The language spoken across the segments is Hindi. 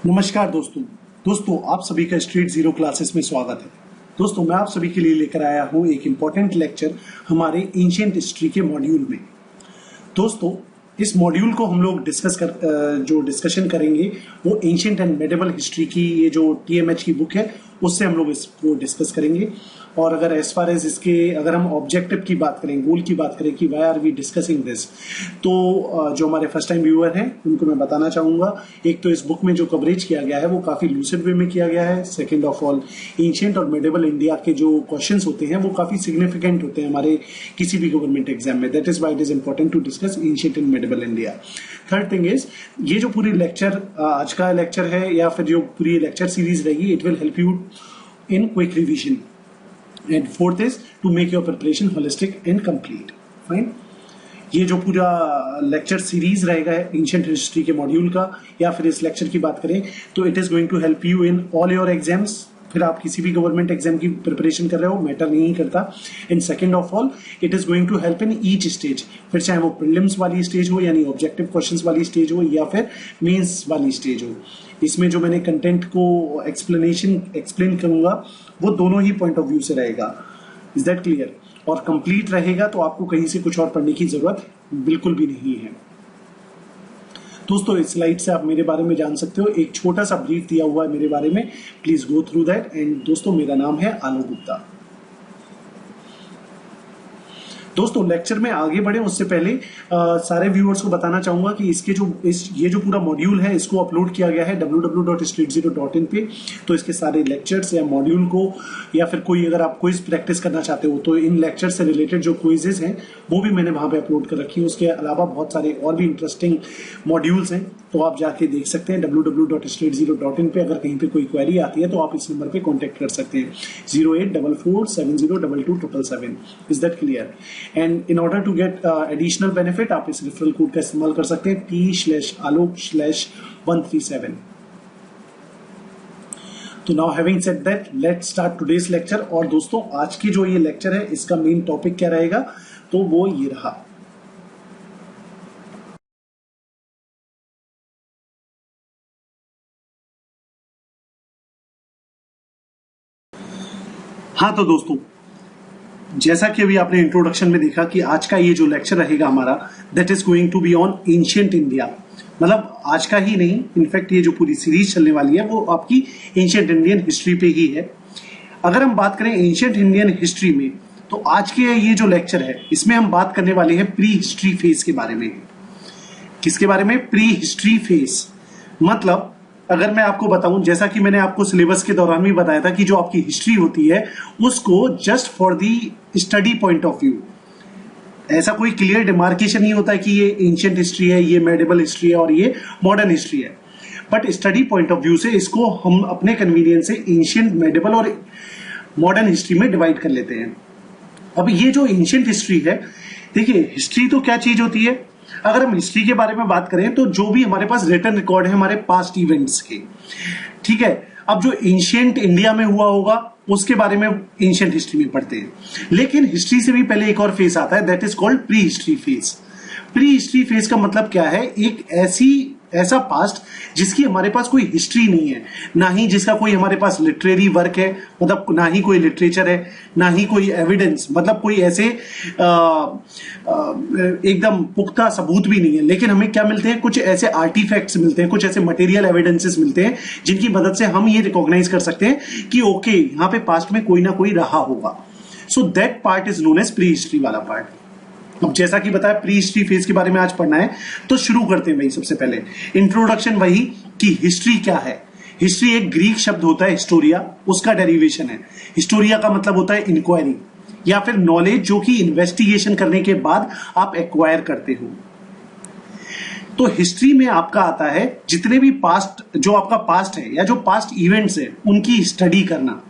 नमस्कार दोस्तों आप सभी का स्ट्रीट जीरो क्लासेस में स्वागत है। दोस्तों मैं आप सभी के लिए लेकर आया हूं एक इम्पॉर्टेंट लेक्चर हमारे एंशिएंट हिस्ट्री के मॉड्यूल में। दोस्तों इस मॉड्यूल को हम लोग जो डिस्कशन करेंगे वो एंशिएंट एंड मेडिवल हिस्ट्री की ये जो TMH की बुक है उससे हम लोग इसको डिस्कस करेंगे। और अगर एज फार एज इसके अगर हम ऑब्जेक्टिव की बात करें, गोल की बात करें कि why are we discussing this, तो जो हमारे फर्स्ट टाइम व्यूअर हैं उनको मैं बताना चाहूंगा, एक तो इस बुक में जो कवरेज किया गया है वो काफी लूसिड वे में किया गया है। सेकेंड ऑफ ऑल, एंशिएंट और मेडिवल इंडिया के जो क्वेश्चंस होते हैं वो काफी सिग्निफिकेंट होते हैं हमारे किसी भी गवर्नमेंट एग्जाम में। That is why it is important to discuss ancient and medieval India. Third thing is, ये जो पूरी लेक्चर आज का लेक्चर है या फिर जो पूरी लेक्चर सीरीज रहेगी, it will help you in quick revision. And fourth is to make your preparation holistic and complete. Fine. ये जो पूरा लेक्चर सीरीज रहेगा एंशिएंट हिस्ट्री के मॉड्यूल का, या फिर इस लेक्चर की बात करें तो it is going to help you in all your exams. फिर आप किसी भी गवर्नमेंट एग्जाम की प्रिपरेशन कर रहे हो, मैटर नहीं करता। And second of all, it is going to help in each stage, फिर चाहे वो प्रीलिम्स वाली स्टेज हो यानी ऑब्जेक्टिव क्वेश्चंस वाली स्टेज हो या फिर मेंस वाली स्टेज हो। इसमें जो मैंने कंटेंट को एक्सप्लेन करूंगा वो दोनों ही पॉइंट ऑफ व्यू से रहेगा। Is that clear? और कंप्लीट रहेगा तो आपको कहीं से कुछ और पढ़ने की जरूरत बिल्कुल भी नहीं है। दोस्तों इस स्लाइड से आप मेरे बारे में जान सकते हो, एक छोटा सा ब्रीफ दिया हुआ है मेरे बारे में, please go through that. And दोस्तों मेरा नाम है आलोक गुप्ता। दोस्तों लेक्चर में आगे बढ़े उससे पहले सारे व्यूअर्स को बताना चाहूंगा कि ये जो पूरा मॉड्यूल है इसको अपलोड किया गया है www.streetzero.in पे। तो इसके सारे लेक्चर्स या मॉड्यूल को या फिर कोई अगर आप क्विज प्रैक्टिस करना चाहते हो तो इन लेक्चर से रिलेटेड जो क्विजेस हैं वो भी मैंने वहां पे अपलोड कर रखी है। उसके अलावा बहुत सारे और भी इंटरेस्टिंग मॉड्यूल्स हैं तो आप जाके देख सकते हैं www.streetzero.in पे। अगर कहीं पे कोई क्वेरी आती है तो आप इस नंबर पे कॉन्टेक्ट कर सकते हैं 0844702277। Is that clear? And in order to get additional benefit आप इस रेफरल कोड का इस्तेमाल कर सकते हैं T/Alok/137। तो now having said that, let's start today's lecture. और दोस्तों आज की जो ये लेक्चर है इसका मेन टॉपिक क्या रहेगा, तो वो ये रहा। हाँ तो दोस्तों जैसा कि अभी आपने इंट्रोडक्शन में देखा कि आज का ये जो लेक्चर रहेगा हमारा, that is going to be on ancient India. मतलब आज का ही नहीं, इनफैक्ट ये जो पूरी सीरीज चलने वाली है वो आपकी एंशिएंट इंडियन हिस्ट्री पे ही है। अगर हम बात करें एंशिएंट इंडियन हिस्ट्री में तो आज के ये जो लेक्चर है इसमें हम बात करने वाले हैं प्री हिस्ट्री फेज के बारे में। किसके बारे में? Pre history phase. मतलब अगर मैं आपको बताऊं, जैसा कि मैंने आपको सिलेबस के दौरान भी बताया था कि जो आपकी हिस्ट्री होती है उसको just for the study point of view, ऐसा कोई क्लियर डिमार्केशन नहीं होता है कि ये एंशिएंट हिस्ट्री है, ये मेडिवल हिस्ट्री है और ये मॉडर्न हिस्ट्री है। But study point of view से इसको हम अपने कन्वीनियंस से एंशिएंट, मेडिवल और मॉडर्न हिस्ट्री में डिवाइड कर लेते हैं। अब ये जो एंशिएंट हिस्ट्री है, देखिए हिस्ट्री तो क्या चीज होती है। अगर हम हिस्ट्री के बारे में बात करें तो जो भी हमारे पास रिटन रिकॉर्ड है हमारे पास्ट इवेंट्स के, ठीक है। अब जो एंशिएंट इंडिया में हुआ होगा उसके बारे में एंशिएंट हिस्ट्री में पढ़ते हैं। लेकिन हिस्ट्री से भी पहले एक और फेज आता है, that is called pre history phase. Pre history phase का मतलब क्या है? एक ऐसा पास्ट जिसकी हमारे पास कोई हिस्ट्री नहीं है, ना ही जिसका कोई हमारे पास लिटरेरी वर्क है, मतलब ना ही कोई लिटरेचर है, ना ही कोई एविडेंस, मतलब कोई ऐसे एकदम पुख्ता सबूत भी नहीं है। लेकिन हमें क्या मिलते हैं? कुछ ऐसे आर्टिफैक्ट्स मिलते हैं, कुछ ऐसे मटेरियल एविडेंसेस मिलते हैं जिनकी मदद से हम ये रिकॉग्नाइज कर सकते हैं कि ओके यहां पे पास्ट में कोई ना कोई रहा होगा। So that part is known as prehistory वाला पार्ट। अब जैसा कि बताया प्री हिस्ट्री फेज के बारे में आज पढ़ना है तो शुरू करते हैं। वही सबसे पहले इंट्रोडक्शन, वही कि हिस्ट्री क्या है। हिस्ट्री एक ग्रीक शब्द होता है हिस्टोरिया, उसका डेरिवेशन है। हिस्टोरिया का मतलब होता है इंक्वायरी या फिर नॉलेज जो कि इन्वेस्टिगेशन करने के बाद आप एक्वायर करते हो। तो हिस्ट्री में आपका आता है जितने भी पास्ट, जो आपका पास्ट है या जो पास्ट इवेंट्स है उनकी स्टडी करना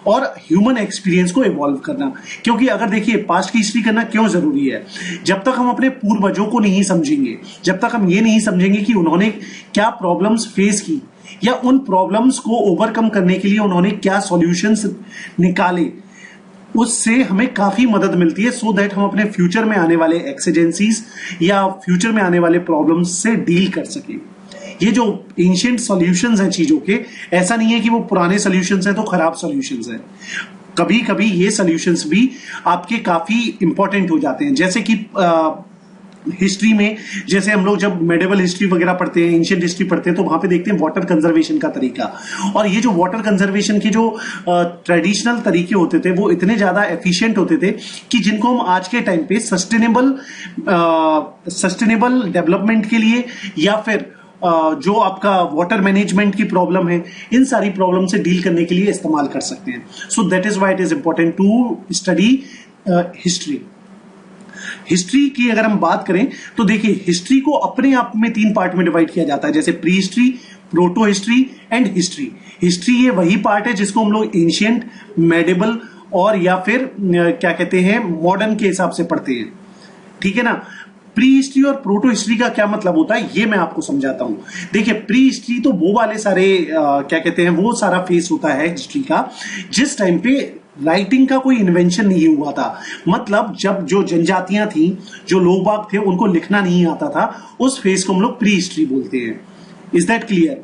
और ह्यूमन एक्सपीरियंस को इवॉल्व करना। क्योंकि अगर देखिए पास्ट की हिस्ट्री करना क्यों जरूरी है, जब तक हम अपने पूर्वजों को नहीं समझेंगे, जब तक हम ये नहीं समझेंगे कि उन्होंने क्या प्रॉब्लम्स फेस की या उन प्रॉब्लम्स को ओवरकम करने के लिए उन्होंने क्या सॉल्यूशंस निकाले, उससे हमें काफी मदद मिलती है सो दैट हम अपने फ्यूचर में आने वाले एक्सीजेंसीज या फ्यूचर में आने वाले प्रॉब्लम्स से डील कर सकें। ये जो एंशिएंट सॉल्यूशंस हैं चीजों के, ऐसा नहीं है कि वो पुराने सॉल्यूशंस हैं तो खराब सॉल्यूशंस हैं। कभी कभी ये सॉल्यूशंस भी आपके काफी इंपॉर्टेंट हो जाते हैं। जैसे कि हिस्ट्री में, जैसे हम लोग जब मेडिवल हिस्ट्री वगैरह पढ़ते हैं, एंशिएंट हिस्ट्री पढ़ते हैं, तो वहां पे देखते हैं वाटर कंजर्वेशन का तरीका। और ये जो वाटर कंजर्वेशन के जो ट्रेडिशनल तरीके होते थे वो इतने ज्यादा एफिशिएंट होते थे कि जिनको हम आज के टाइम पे सस्टेनेबल डेवलपमेंट के लिए या फिर जो आपका वाटर मैनेजमेंट की प्रॉब्लम है, इन सारी प्रॉब्लम से डील करने के लिए इस्तेमाल कर सकते हैं। So that is why it is important to study history. History की अगर हम बात करें तो देखिए, हिस्ट्री को अपने आप में 3 पार्ट में डिवाइड किया जाता है, जैसे pre history, proto history and history. History ये वही पार्ट है जिसको हम लोग एंशिएंट, मेडिवल और या फिर क्या कहते हैं मॉडर्न के हिसाब से पढ़ते हैं, ठीक है ना। प्री हिस्ट्री और प्रोटो हिस्ट्री का क्या मतलब होता है ये मैं आपको समझाता हूं। देखिए, प्री हिस्ट्री तो वो वाले सारे क्या कहते हैं, वो सारा फेस होता है हिस्ट्री का जिस टाइम पे राइटिंग का कोई इन्वेंशन नहीं हुआ था। मतलब जब जो जनजातियां थी, जो लोग बाग थे, उनको लिखना नहीं आता था, उस फेस को हम लोग प्री हिस्ट्री बोलते हैं। Is that clear?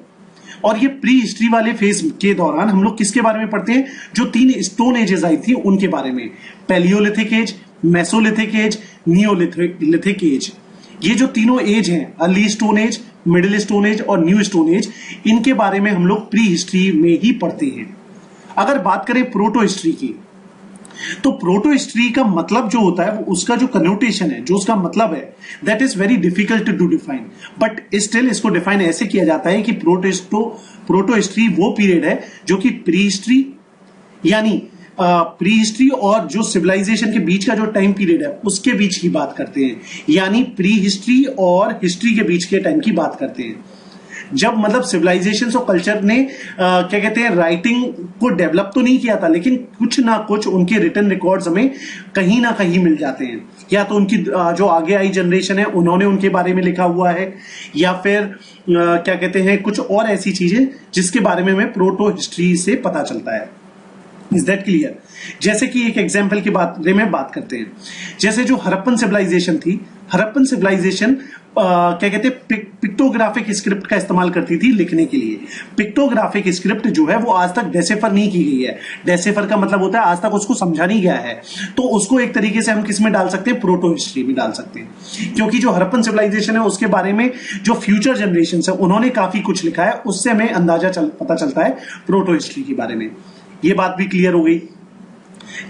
और ये प्री हिस्ट्री वाले फेज के दौरान हम लोग किसके बारे में पढ़ते हैं? जो 3 स्टोन एजेस आई थी उनके बारे में, palaeolithic age, mesolithic age, neolithic age. ये जो तीनों एज हैं, early stone age, middle stone age और न्यू स्टोन एज, इनके बारे में हम लोग प्री हिस्ट्री में ही पढ़ते हैं। अगर बात करें प्रोटो हिस्ट्री की, तो प्रोटो हिस्ट्री का मतलब जो होता है, उसका जो कनोटेशन है, जो उसका मतलब है, that is very difficult to define, but still इसको डिफाइन ऐसे किया जाता है कि प्रोटो हिस्ट्री वो पीरियड है जो कि प्री हिस्ट्री, यानी प्री हिस्ट्री और जो सिविलाइजेशन के बीच का जो टाइम पीरियड है उसके बीच की बात करते हैं, यानी प्री हिस्ट्री और हिस्ट्री के बीच के टाइम की बात करते हैं। जब मतलब सिविलाइजेशन और कल्चर ने क्या कहते हैं राइटिंग को डेवलप तो नहीं किया था, लेकिन कुछ ना कुछ उनके रिटन रिकॉर्ड्स हमें कहीं ना कहीं मिल जाते हैं। या तो उनकी जो आगे आई जनरेशन है उन्होंने उनके बारे में लिखा हुआ है, या फिर क्या कहते हैं कुछ और ऐसी चीजें जिसके बारे में हमें प्रोटो हिस्ट्री से पता चलता है। Is that clear? जैसे कि एक एग्जाम्पल की बारे में बात करते हैं, जैसे जो हड़प्पन सिविलाइजेशन थी, हड़प्पन सिविलाइजेशन क्या कहते हैं पिक्टोग्राफिक स्क्रिप्ट का इस्तेमाल करती थी लिखने के लिए। पिक्टोग्राफिक स्क्रिप्ट जो है वो आज तक डेसिफर नहीं की गई है। डेसिफर का मतलब होता है आज तक उसको समझा नहीं गया है, तो उसको एक तरीके से हम किस में डाल सकते हैं? प्रोटो हिस्ट्री में डाल सकते हैं, क्योंकि जो हड़प्पन सिविलाइजेशन है उसके बारे में जो फ्यूचर जनरेशन है उन्होंने काफी कुछ लिखा है, उससे हमें अंदाजा पता चलता है प्रोटो हिस्ट्री के बारे में। ये बात भी क्लियर हो गई।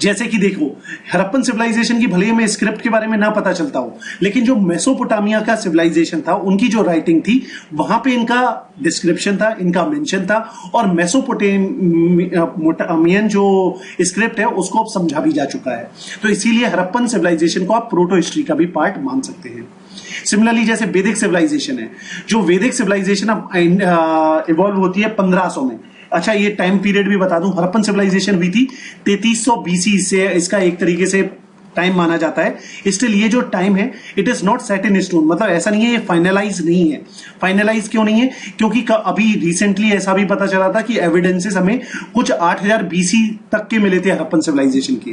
जैसे कि देखो, हड़प्पन सिविलाइजेशन की भले ही हमें स्क्रिप्ट के बारे में ना पता चलता हो, लेकिन जो मेसोपोटामिया का सिविलाइजेशन था उनकी जो राइटिंग थी वहां पे इनका डिस्क्रिप्शन था, इनका मेंशन था, और मेसोपोटामियन जो स्क्रिप्ट है उसको अब समझा भी जा चुका है। तो इसीलिए हड़प्पन सिविलाइजेशन को आप प्रोटो हिस्ट्री का भी पार्ट मान सकते हैं। सिमिलरली जैसे वैदिक सिविलाइजेशन है, जो वैदिक सिविलाइजेशन अब इवॉल्व होती है 1500 में। अच्छा, ये टाइम पीरियड भी बता दूं, हड़प्पन सिविलाइजेशन हुई थी 3300 बीसी से, इसका एक तरीके से टाइम माना जाता है। स्टिल ये जो टाइम है it is not set in stone, मतलब ऐसा नहीं है, ये फाइनलाइज नहीं है। फाइनलाइज क्यों नहीं है? क्योंकि अभी रिसेंटली ऐसा भी पता चला था कि एविडेंसेस हमें कुछ 8000 बीसी तक के मिले थे हड़प्पन सिविलाइजेशन के,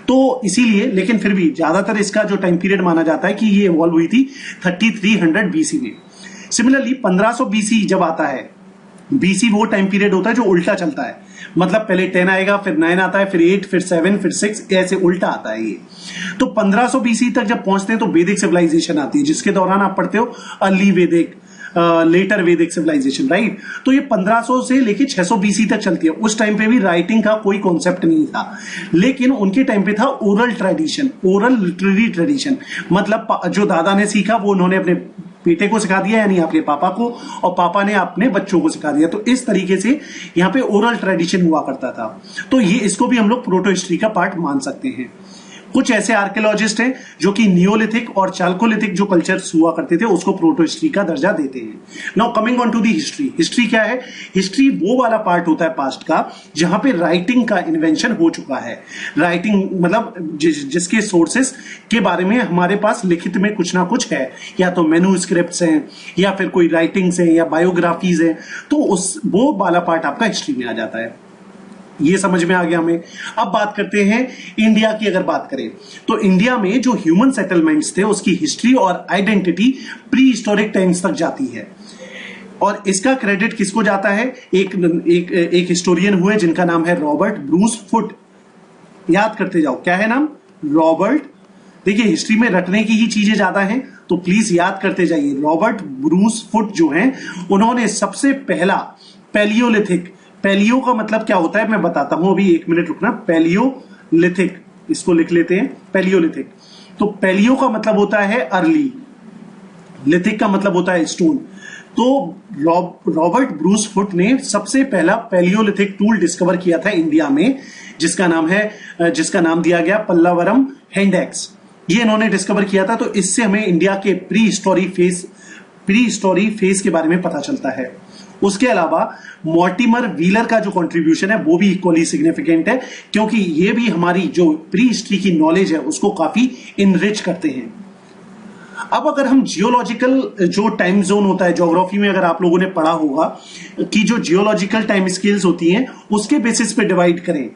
तो इसीलिए, लेकिन फिर भी ज्यादातर इसका जो टाइम पीरियड माना जाता है कि ये इवॉल्व हुई थी 3300 बीसी में। सिमिलरली 1500 बीसी जब आता है, बीसी वो टाइम पीरियड होता है जो उल्टा चलता है, मतलब पहले 10 आएगा, फिर 9 आता है, फिर 8, फिर 7, फिर 6, ऐसे उल्टा आता है ये। तो 1500 बीसी तक जब पहुंचते हैं तो वैदिक सिविलाइजेशन आती है, जिसके दौरान आप पढ़ते हो अर्ली वैदिक, लेटर वैदिक सिविलाइजेशन, राइट। तो ये 1500 से लेके 600 बीसी तक चलती है। उस टाइम पे भी राइटिंग का कोई कॉन्सेप्ट नहीं था, लेकिन उनके टाइम पे था oral tradition, oral literary tradition. मतलब जो दादा ने सीखा वो उन्होंने अपने बेटे को सिखा दिया, यानी आपके पापा को, और पापा ने अपने बच्चों को सिखा दिया। तो इस तरीके से यहाँ पे ओरल ट्रेडिशन हुआ करता था। तो ये इसको भी हम लोग प्रोटो हिस्ट्री का पार्ट मान सकते हैं। कुछ ऐसे आर्कियोलॉजिस्ट हैं जो कि नियोलिथिक और चाल्कोलिथिक जो कल्चर्स हुआ करते थे उसको प्रोटो हिस्ट्री का दर्जा देते हैं। Now coming on to the history. History क्या है? हिस्ट्री वो वाला पार्ट होता है पास्ट का जहां पे राइटिंग का इन्वेंशन हो चुका है। राइटिंग मतलब जिसके सोर्सेस के बारे में हमारे पास लिखित में कुछ ना कुछ है, या तो मैन्युस्क्रिप्ट्स हैं, या फिर कोई राइटिंग्स हैं, या बायोग्राफीज हैं, तो उस वो वाला पार्ट आपका हिस्ट्री में आ जाता है। ये समझ में आ गया हमें। अब बात करते हैं इंडिया की। अगर बात करें तो इंडिया में जो ह्यूमन सेटलमेंट्स थे उसकी हिस्ट्री और आइडेंटिटी प्री हिस्टोरिक टाइम्स तक जाती है। और इसका क्रेडिट किसको जाता है? एक हिस्टोरियन हुए जिनका नाम है रॉबर्ट ब्रूस फुट। याद करते जाओ, क्या है नाम? रॉबर्ट। देखिए हिस्ट्री में रटने की ही चीजें ज्यादा हैं, तो प्लीज याद करते जाइए। रॉबर्ट ब्रूस फुट जो हैं, उन्होंने सबसे पहला पैलियोलिथिक, पैलियो का मतलब क्या होता है मैं बताता हूं, अभी 1 मिनट रुकना। पैलियोलिथिक, इसको लिख लेते हैं, पैलियोलिथिक। तो पैलियो का मतलब होता है अर्ली, लिथिक का मतलब होता है स्टोन। तो रॉबर्ट ब्रूस फुट ने सबसे पहला पैलियोलिथिक टूल डिस्कवर किया था इंडिया में, जिसका नाम दिया गया पल्लावरम हैंडेक्स। ये इन्होंने डिस्कवर किया था। तो इससे हमें इंडिया के प्री हिस्टोरी फेज के बारे में पता चलता है। उसके अलावा मॉर्टिमर व्हीलर का जो कंट्रीब्यूशन है वो भी इक्वली सिग्निफिकेंट है, क्योंकि ये भी हमारी जो प्री हिस्ट्री की नॉलेज है उसको काफी इनरिच करते हैं। अब अगर हम जियोलॉजिकल जो टाइम जोन होता है, ज्योग्राफी में अगर आप लोगों ने पढ़ा होगा कि जो जियोलॉजिकल टाइम स्केल्स होती हैं उसके बेसिस पे डिवाइड करें,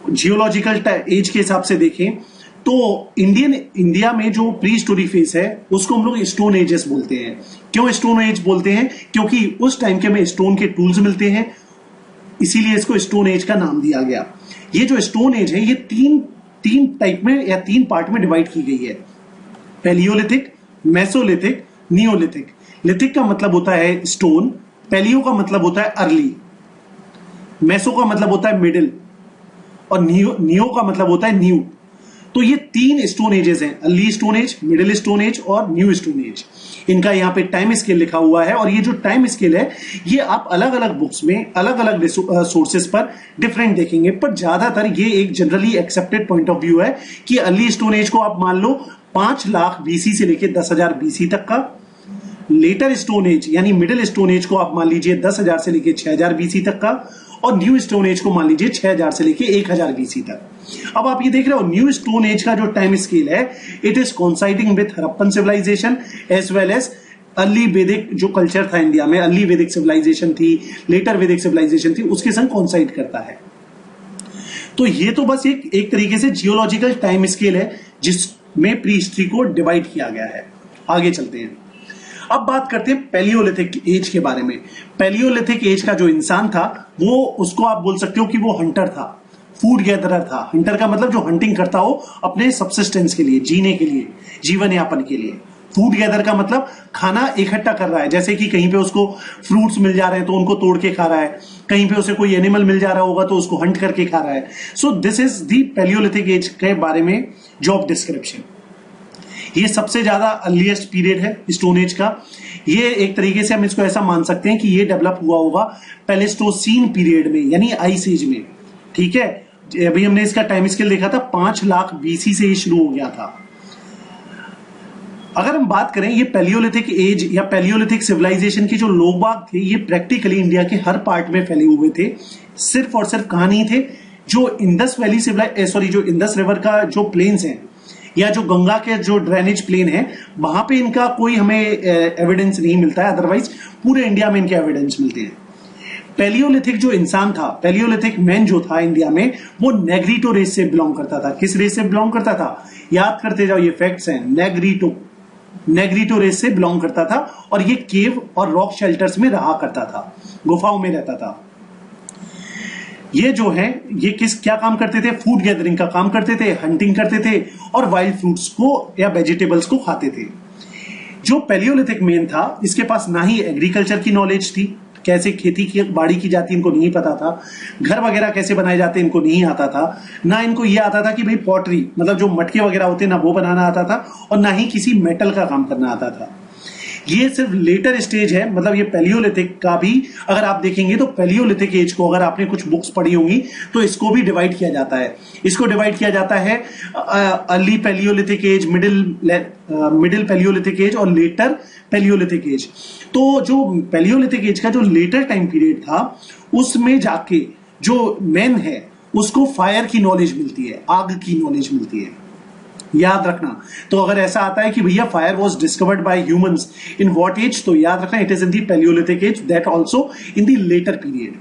जियोलॉजिकल एज के हिसाब से देखें, तो इंडिया में जो प्री हिस्टोरिक फेज है उसको हम लोग स्टोन एजेस बोलते हैं। क्यों स्टोन एज बोलते हैं? क्योंकि उस टाइम के में स्टोन के टूल्स मिलते हैं, इसीलिए इसको स्टोन एज का नाम दिया गया। ये जो स्टोन एज है ये तीन टाइप में या 3 पार्ट में डिवाइड की गई है, पैलियोलिथिक, मेसोलिथिक, नियोलिथिक। लिथिक का मतलब होता है स्टोन, पैलियो का मतलब होता है अर्ली, मेसो का मतलब होता है मिडिल, और नियो का मतलब होता है न्यू। तो ये 3 स्टोन एजेस हैं, early stone age, middle stone age और न्यू स्टोन एज। इनका यहाँ पे टाइम स्केल लिखा हुआ है, और ये जो टाइम स्केल है ये आप अलग अलग बुक्स में अलग अलग सोर्सेस पर डिफरेंट देखेंगे, पर ज्यादातर ये एक generally accepted point of view है कि अर्ली स्टोन एज को आप मान लो 5 लाख बीसी से लेकर 10,000 बीसी तक का। लेटर स्टोन एज यानी मिडिल स्टोन एज को आप मान लीजिए 10,000 से लेकर 6,000 बीसी तक का, और न्यू स्टोन एज को मान लीजिए 6,000 से लेकर 1,000 बीसी तक। अब आप ये देख रहे हो न्यू स्टोन एज का जो टाइम स्केल है it is coinciding with Harappan civilisation as well as early Vedic जो कल्चर था इंडिया में, अर्ली वैदिक सिविलाइजेशन थी, लेटर वैदिक सिविलाइजेशन थी, उसके संग कोइंसाइड करता है। तो ये तो बस एक तरीके से जियोलॉजिकल टाइम स्केल है जिसमें प्री हिस्ट्री को डिवाइड किया गया है। आगे चलते हैं, अब बात करते हैं पैलियोलिथिक एज के बारे में। पैलियोलिथिक एज का जो इंसान था वो, उसको आप बोल सकते हो कि वो हंटर था, फूड गैदरर था। हंटर का मतलब जो हंटिंग करता हो अपने सबसिस्टेंस के लिए, जीने के लिए, जीवन यापन के लिए। फूड गैदर का मतलब खाना इकट्ठा कर रहा है, जैसे कि कहीं पे उसको फ्रूट्स मिल जा रहे हैं तो उनको तोड़ के खा रहा है, कहीं पे उसे कोई एनिमल मिल जा रहा होगा तो उसको हंट करके खा रहा है। So this is the palaeolithic age के बारे में जॉब डिस्क्रिप्शन। ये सबसे ज्यादा अर्लीस्ट पीरियड है स्टोन एज का। ये एक तरीके से हम इसको ऐसा मान सकते हैं कि ये डेवलप हुआ होगा प्लेस्टोसीन पीरियड में, यानी आइस एज में। ठीक है, अभी हमने इसका टाइम स्केल देखा था, 5 लाख बीसी से ये शुरू हो गया था। अगर हम बात करें ये पैलियोलिथिक एज या पैलियोलिथिक सिविलाइजेशन के जो लोग बाग थे, ये प्रैक्टिकली इंडिया के हर पार्ट में फैले हुए थे। सिर्फ और सिर्फ कहां नहीं थे, जो इंडस जो इंडस रिवर का जो प्लेन्स हैं या जो गंगा के जो ड्रेनेज प्लेन है, वहां पे इनका कोई हमें एविडेंस नहीं मिलता है, अदरवाइज पूरे इंडिया में इनके एविडेंस मिलते हैं। पैलियोलिथिक जो इंसान था, पैलियोलिथिक मैन जो था इंडिया में, वो नेग्रीटो रेस से बिलोंग करता था। किस रेस से बिलोंग करता था? याद करते जाओ, ये फैक्ट्स हैं। नेग्रीटो रेस से बिलोंग करता था, और ये केव और रॉक शेल्टर्स में रहा करता था, गुफाओं में रहता था। ये जो है ये क्या काम करते थे? फूड गैदरिंग का काम करते थे, हंटिंग करते थे, और वाइल्ड फ्रूट्स को या वेजिटेबल्स को खाते थे। जो पैलियोलिथिक मैन था इसके पास ना ही एग्रीकल्चर की नॉलेज थी, कैसे खेती की बाड़ी की जाती इनको नहीं पता था, घर वगैरह कैसे बनाए जाते इनको नहीं आता था, ना इनको ये आता था कि भाई पॉटरी मतलब जो मटके वगैरह होते ना वो बनाना आता था, और ना ही किसी मेटल का काम करना आता था। ये सिर्फ लेटर स्टेज है, मतलब ये पैलियोलिथिक का भी अगर आप देखेंगे तो पैलियोलिथिक एज को अगर आपने कुछ बुक्स पढ़ी होंगी तो इसको भी डिवाइड किया जाता है। इसको डिवाइड किया जाता है early palaeolithic age, middle palaeolithic age और लेटर पैलियोलिथिक एज। तो जो पैलियोलिथिक एज का जो लेटर टाइम पीरियड था उसमें जाके जो मैन है उसको फायर की नॉलेज मिलती है, आग की नॉलेज मिलती है। याद रखना, तो अगर ऐसा आता है कि भैया fire was discovered by humans in what age, तो याद रखना it is in the palaeolithic age, that also in the later period.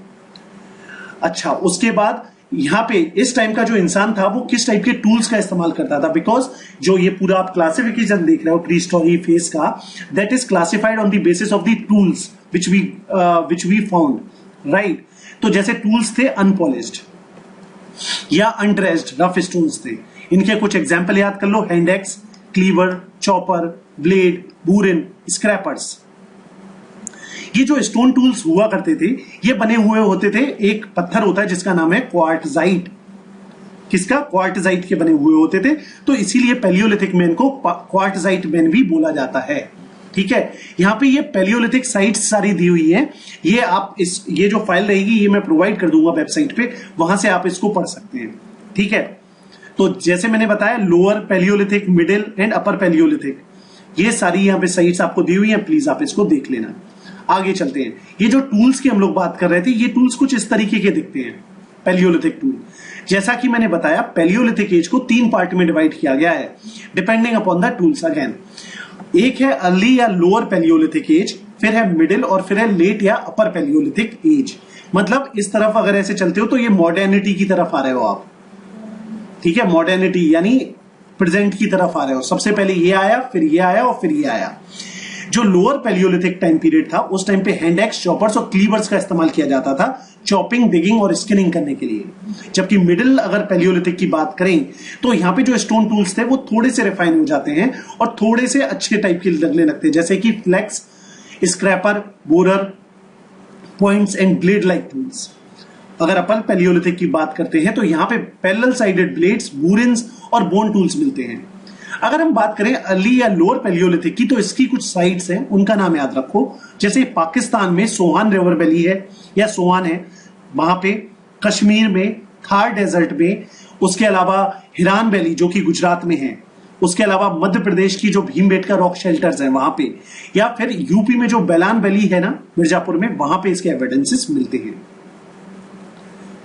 अच्छा, उसके बाद यहाँ पे इस टाइम का जो इंसान था वो किस टाइप के टूल्स का इस्तेमाल करता था, बिकॉज जो ये पूरा आप क्लासिफिकेशन देख रहे हो प्री स्टोरी फेज का, that is classified on the basis of the tools which we found, right. तो जैसे टूल्स थे अनपॉलिश्ड या अनड्रेस्ड रफ स्टोन्स थे। इनके कुछ एग्जाम्पल याद कर लो, hand axe, cleaver, chopper, blade, burin, scrapers. ये जो स्टोन टूल्स हुआ करते थे ये बने हुए होते थे, एक पत्थर होता है जिसका नाम है क्वार्टजाइट। किसका? क्वार्टजाइट के बने हुए होते थे, तो इसीलिए पैलियोलिथिक मैन को क्वार्टजाइट मैन भी बोला जाता है। ठीक है, यहां पे ये पैलियोलिथिक साइट्स सारी दी हुई है, ये आप ये जो फाइल रहेगी ये मैं प्रोवाइड कर दूंगा वेबसाइट पे, वहां से आप इसको पढ़ सकते हैं। ठीक है, तो जैसे मैंने बताया lower Palaeolithic, middle and upper Palaeolithic, ये सारी यहाँ पे साइट्स आपको दी हुई है, प्लीज आप इसको देख लेना। आगे चलते हैं। ये जो टूल्स की हम लोग बात कर रहे थे, ये टूल्स कुछ इस तरीके के दिखते हैं पैलियोलिथिक टूल। जैसा कि मैंने बताया पैलियोलिथिक एज को 3 पार्ट में डिवाइड किया गया है depending upon the tools. Again, एक है अर्ली या लोअर पैलियोलिथिक एज, फिर है मिडिल और फिर है लेट या अपर पैलियोलिथिक एज। मतलब इस तरफ अगर ऐसे चलते हो तो ये मॉडर्निटी की तरफ आ रहे हो आप। ठीक है, मॉडर्निटी यानी प्रेजेंट की तरफ आ रहे हो। सबसे पहले ये आया, फिर ये आया और फिर ये आया। जो लोअर पैलियोलिथिक टाइम पीरियड था उस टाइम पे हैंड एक्स, चॉपर्स और क्लीवर्स का इस्तेमाल किया जाता था चॉपिंग, डिगिंग और स्किनिंग करने के लिए। जबकि मिडिल अगर पैलियोलिथिक की बात करें तो यहाँ पे जो स्टोन टूल्स थे वो थोड़े से रिफाइन हो जाते हैं और थोड़े से अच्छे टाइप के लगने लगते हैं, जैसे कि flakes, scraper, borer, points and blade like tools. अगर अपन पैलियोलिथिक की बात करते हैं तो यहाँ पे पैरेलल साइडेड ब्लेड्स, बुरिन्स और बोन टूल्स मिलते हैं। अगर हम बात करें अर्ली या लोअर पैलियोलिथिक की तो इसकी कुछ साइट्स हैं, उनका नाम याद रखो। जैसे पाकिस्तान में सोहान रिवर वैली है या सोहान है, वहां पे कश्मीर में थार डेजर्ट में, उसके अलावा हिरान वैली जो कि गुजरात में है, उसके अलावा मध्य प्रदेश की जो भीमबेटका रॉक शेल्टर्स हैं वहां पे, या फिर यूपी में जो बैलान वैली है ना मिर्जापुर में, वहां पे इसके एविडेंसेस मिलते हैं।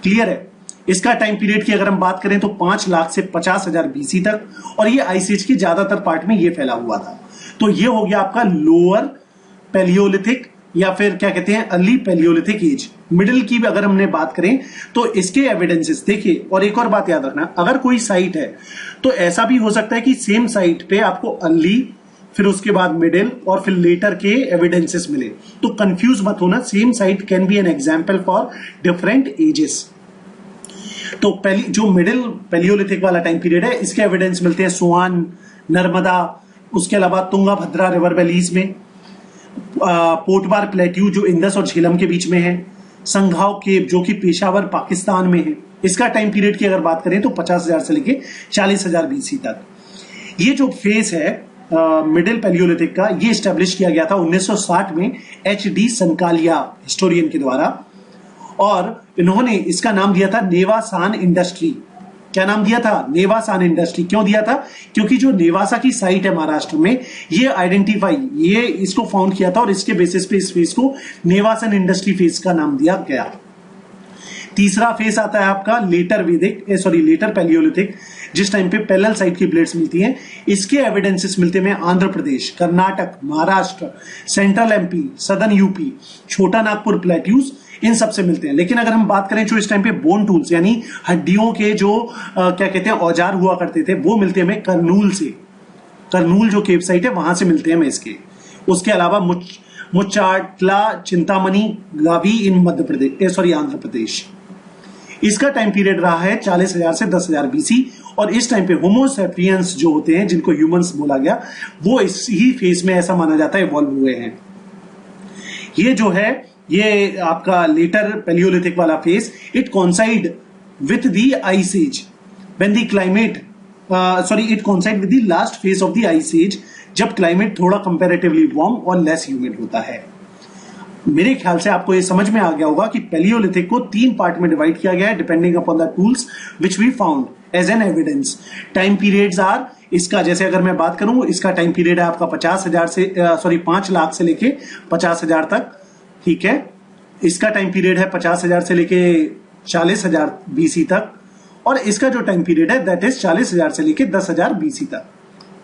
क्लियर है? इसका टाइम पीरियड की अगर हम बात करें तो 5 लाख से 50,000 बीसी तक, और ये आइस एज के ज्यादातर पार्ट में ये फैला हुआ था। तो ये हो गया आपका लोअर पैलियोलिथिक या फिर क्या कहते हैं अर्ली पैलियोलिथिक एज। मिडिल की भी अगर हमने बात करें तो इसके एविडेंसेस देखिए। और एक और बात याद रखना, अगर कोई साइट है तो ऐसा भी हो सकता है कि सेम साइट पे आपको अर्ली, फिर उसके बाद मिडिल और फिर लेटर के एविडेंसेस मिले, तो कंफ्यूज मत होना। Same site can be an example for different ages. तो जो मिडिल पैलियोलिथिक वाला टाइम पीरियड है इसके एविडेंस मिलते हैं सोहान, नर्मदा, उसके अलावा तुंगाभद्रा रिवर वैलीज में, पोटबार प्लेट्यू जो इंदस और झेलम के बीच में है, संघाव केव जो कि पेशावर पाकिस्तान में है। इसका टाइम पीरियड की अगर बात करें तो 50,000 से लेके 40,000 बीसी तक। ये जो फेज है मिडिल पैलियोलिथिक का, ये स्टैब्लिश किया गया था 1960 में HD संकालिया हिस्टोरियन के द्वारा, और इन्होंने इसका नाम दिया था नेवासान इंडस्ट्री। क्या नाम दिया था? नेवासान इंडस्ट्री। क्यों दिया था? क्योंकि जो नेवासा की साइट है महाराष्ट्र में, ये आइडेंटिफाई, ये इसको फाउंड किया था और इसके बेसिस पे इस फेज को नेवासन इंडस्ट्री फेज का नाम दिया गया। तीसरा फेज आता है आपका लेटर पैलियोलिथिक, जिस टाइम पे पैरेलल साइड की ब्लेड्स मिलती हैं। इसके एविडेंसेस मिलते हैं Andhra Pradesh, Karnataka, Maharashtra, central MP, southern UP, Chota Nagpur plateaus, इन सब से मिलते हैं। लेकिन अगर हम बात करें जो इस टाइम पे बोन टूल्स यानी हड्डियों के जो क्या कहते हैं औजार हुआ करते थे, वो मिलते हैं हमें कर्नूल से। कर्नूल जो केव साइट है वहां से मिलते हैं हमें इसके। उसके अलावा मुच्चाटला, चिंतामणि, गावी इन आंध्र प्रदेश। इसका टाइम पीरियड रहा है 40,000 से 10,000 बीसी, और इस टाइम पे होमोसेपियंस जो होते हैं जिनको ह्यूमंस बोला गया, वो इसी फेज में ऐसा माना जाता है इवॉल्व हुए हैं। ये जो है ये आपका लेटर पैलियोलिथिक वाला phase, it coincide with the ice age when the climate it coincide with the last phase of the ice age, जब क्लाइमेट थोड़ा कंपैरेटिवली वार्म और लेस ह्यूमिड होता है। मेरे ख्याल से आपको ये समझ में आ गया होगा कि पैलियोलिथिक को 3 पार्ट में डिवाइड किया गया है depending upon the tools which we found as an evidence. Time periods are, इसका जैसे अगर मैं बात करूं, इसका टाइम पीरियड है आपका 5 लाख से लेके 50,000 तक। ठीक है, इसका टाइम पीरियड है 50,000 से लेके 40,000 बीसी तक, और इसका जो टाइम पीरियड है दैट इज 40,000 से लेके 10,000 बीसी तक।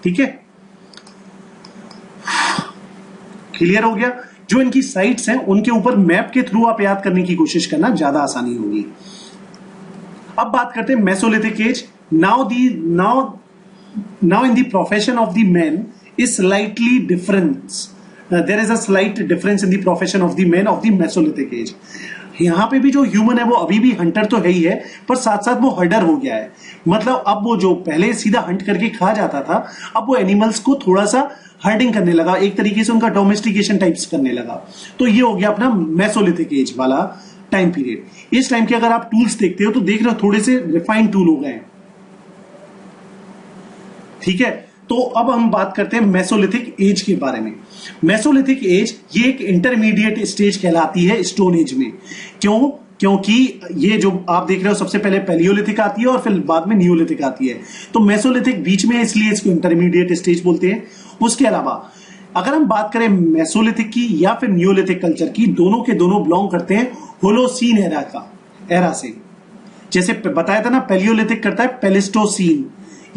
ठीक है, क्लियर हो गया? जो इनकी साइट्स हैं उनके ऊपर मैप के थ्रू आप याद करने की कोशिश करना, ज्यादा आसानी होगी। अब बात करते हैं mesolithic age. Now in the profession of the man is slightly difference, there is a slight difference in the profession of the man of the mesolithic age. यहां पे भी जो ह्यूमन है वो अभी भी हंटर तो है ही है, पर साथ साथ वो हर्डर हो गया है। मतलब अब वो जो पहले सीधा हंट करके खा जाता था, अब वो एनिमल्स को थोड़ा सा हर्डिंग करने लगा, एक तरीके से उनका डोमेस्टिकेशन टाइप्स करने लगा। तो ये हो गया अपना मेसोलिथिक एज वाला टाइम पीरियड। इस टाइम के अगर आप टूल्स देखते हो तो देख रहे हो थोड़े से रिफाइंड टूल हो गए हैं, ठीक है। तो अब हम बात करते हैं मेसोलिथिक एज के बारे में। मेसोलिथिक एज ये एक इंटरमीडिएट स्टेज कहलाती है स्टोन एज में। क्यों? क्योंकि ये जो आप देख रहे हो सबसे पहले पैलियोलिथिक आती है और फिर बाद में नियोलिथिक आती है। तो मेसोलिथिक बीच में है, इसलिए इसको इंटरमीडिएट स्टेज बोलते हैं। उसके अलावा अगर हम बात करें मेसोलिथिक की या फिर नियोलिथिक कल्चर की, दोनों के दोनों बिलोंग करते हैं होलोसीन एरा से। जैसे बताया था ना, पैलियोलिथिक करता है पेलिस्टोसीन,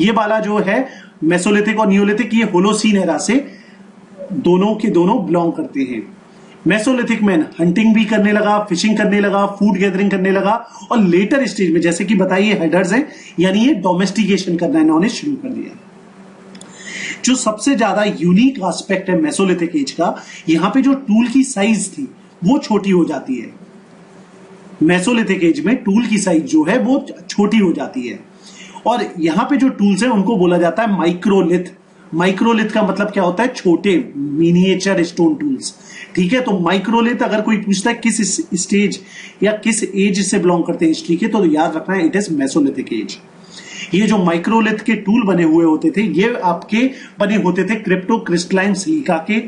ये वाला जो है मेसोलिथिक और नियोलिथिक ये होलोसीन एरा से दोनों के दोनों बिलोंग करते हैं। मेसोलिथिक मैन हंटिंग भी करने लगा, फिशिंग करने लगा, फूड गैदरिंग करने लगा, और लेटर स्टेज में जैसे कि बताइए हेडर्स हैं, यानी ये डोमेस्टिकेशन करना इन्होंने शुरू कर दिया। जो सबसे ज्यादा यूनिक एस्पेक्ट है मेसोलिथिक एज का, यहां पे जो टूल की साइज थी वो छोटी हो जाती है। मेसोलिथिक एज में टूल की साइज जो है वो छोटी हो जाती है, और यहां पे जो टूल्स हैं उनको बोला जाता है माइक्रोलिथ। माइक्रोलिथ का मतलब क्या होता है? छोटे मिनिएचर स्टोन टूल्स, ठीक है। तो माइक्रोलिथ अगर कोई पूछता है किस स्टेज या किस एज से बिलोंग करते हैं हिस्ट्री के, तो याद रखना है इट इज मेसोलिथिक एज। ये जो माइक्रोलिथ के टूल बने हुए होते थे, ये आपके बने होते थे क्रिप्टो क्रिस्टलाइन सिलिका के,